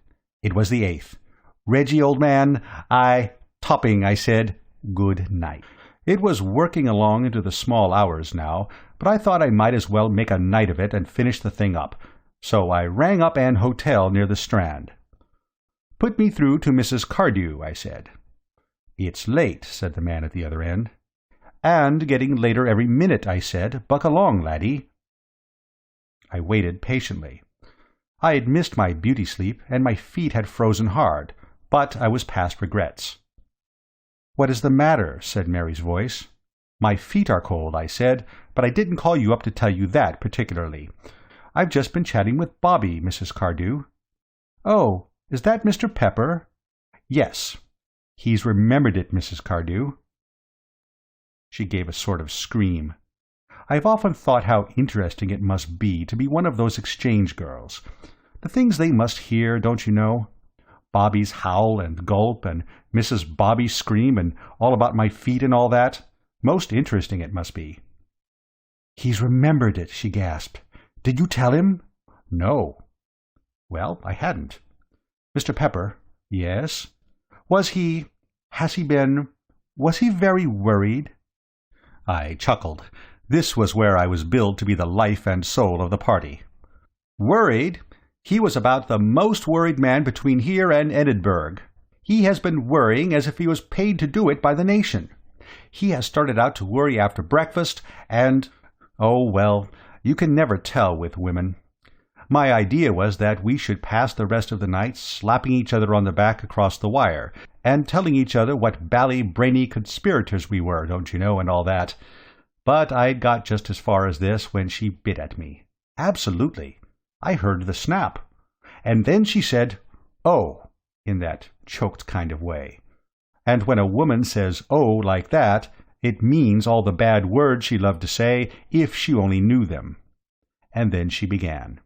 It was the 8th. "Reggie, old man, topping," I said. "Good night." It was working along into the small hours now, but I thought I might as well make a night of it and finish the thing up, so I rang up an hotel near the Strand. "Put me through to Mrs. Cardew," I said. "It's late," said the man at the other end. "And getting later every minute," I said. "Buck along, laddie." I waited patiently. I had missed my beauty sleep, and my feet had frozen hard, but I was past regrets. "What is the matter?" said Mary's voice. "My feet are cold," I said, "but I didn't call you up to tell you that particularly. I've just been chatting with Bobby, Mrs. Cardew." "Oh, is that Mr. Pepper?" "Yes. He's remembered it, Mrs. Cardew." She gave a sort of scream. I've often thought how interesting it must be to be one of those exchange girls. The things they must hear, don't you know? Bobby's howl and gulp, and Mrs. Bobby's scream, and all about my feet and all that. Most interesting it must be. "He's remembered it," she gasped. "Did you tell him?" "No." Well, I hadn't. "Mr. Pepper." "Yes." Was he very worried?" I chuckled. This was where I was billed to be the life and soul of the party. "Worried? He was about the most worried man between here and Edinburgh. He has been worrying as if he was paid to do it by the nation. He has started out to worry after breakfast, and— oh, well, you can never tell with women. My idea was that we should pass the rest of the night slapping each other on the back across the wire, and telling each other what bally-brainy conspirators we were, don't you know, and all that. But I'd got just as far as this when she bit at me. Absolutely. I heard the snap. And then she said, 'Oh,' in that choked kind of way. And when a woman says 'oh' like that, it means all the bad words she loved to say if she only knew them. And then she began.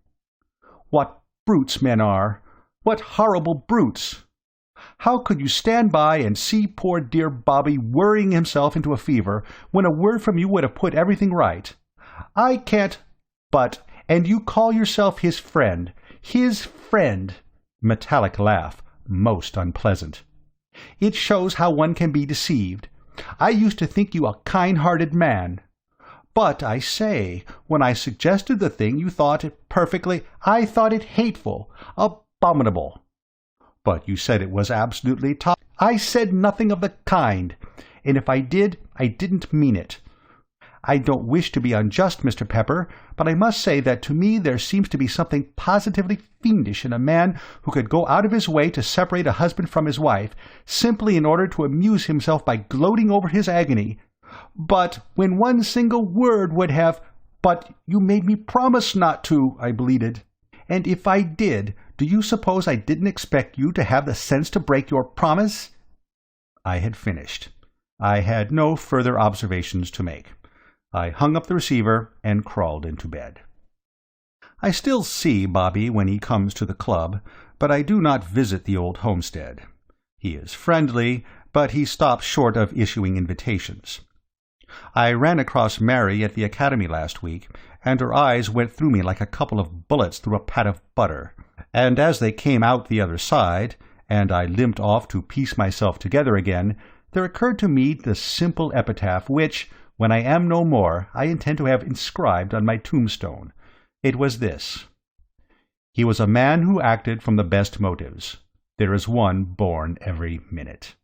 'What brutes men are! What horrible brutes! How could you stand by and see poor dear Bobby worrying himself into a fever when a word from you would have put everything right? I can't— But— And you call yourself his friend. His friend! Metallic laugh, most unpleasant. It shows how one can be deceived. I used to think you a kind-hearted man. But, I say, when I suggested the thing you thought it perfectly— I thought it hateful, abominable. But you said it was absolutely top— I said nothing of the kind, and if I did, I didn't mean it. I don't wish to be unjust, Mr. Pepper, but I must say that to me there seems to be something positively fiendish in a man who could go out of his way to separate a husband from his wife, simply in order to amuse himself by gloating over his agony. But when one single word would have— But you made me promise not to, I bleated. And if I did, do you suppose I didn't expect you to have the sense to break your promise? I had finished. I had no further observations to make. I hung up the receiver and crawled into bed. I still see Bobby when he comes to the club, but I do not visit the old homestead. He is friendly, but he stops short of issuing invitations. I ran across Mary at the academy last week, and her eyes went through me like a couple of bullets through a pat of butter, and as they came out the other side, and I limped off to piece myself together again, there occurred to me the simple epitaph which, when I am no more, I intend to have inscribed on my tombstone. It was this: He was a man who acted from the best motives. There is one born every minute.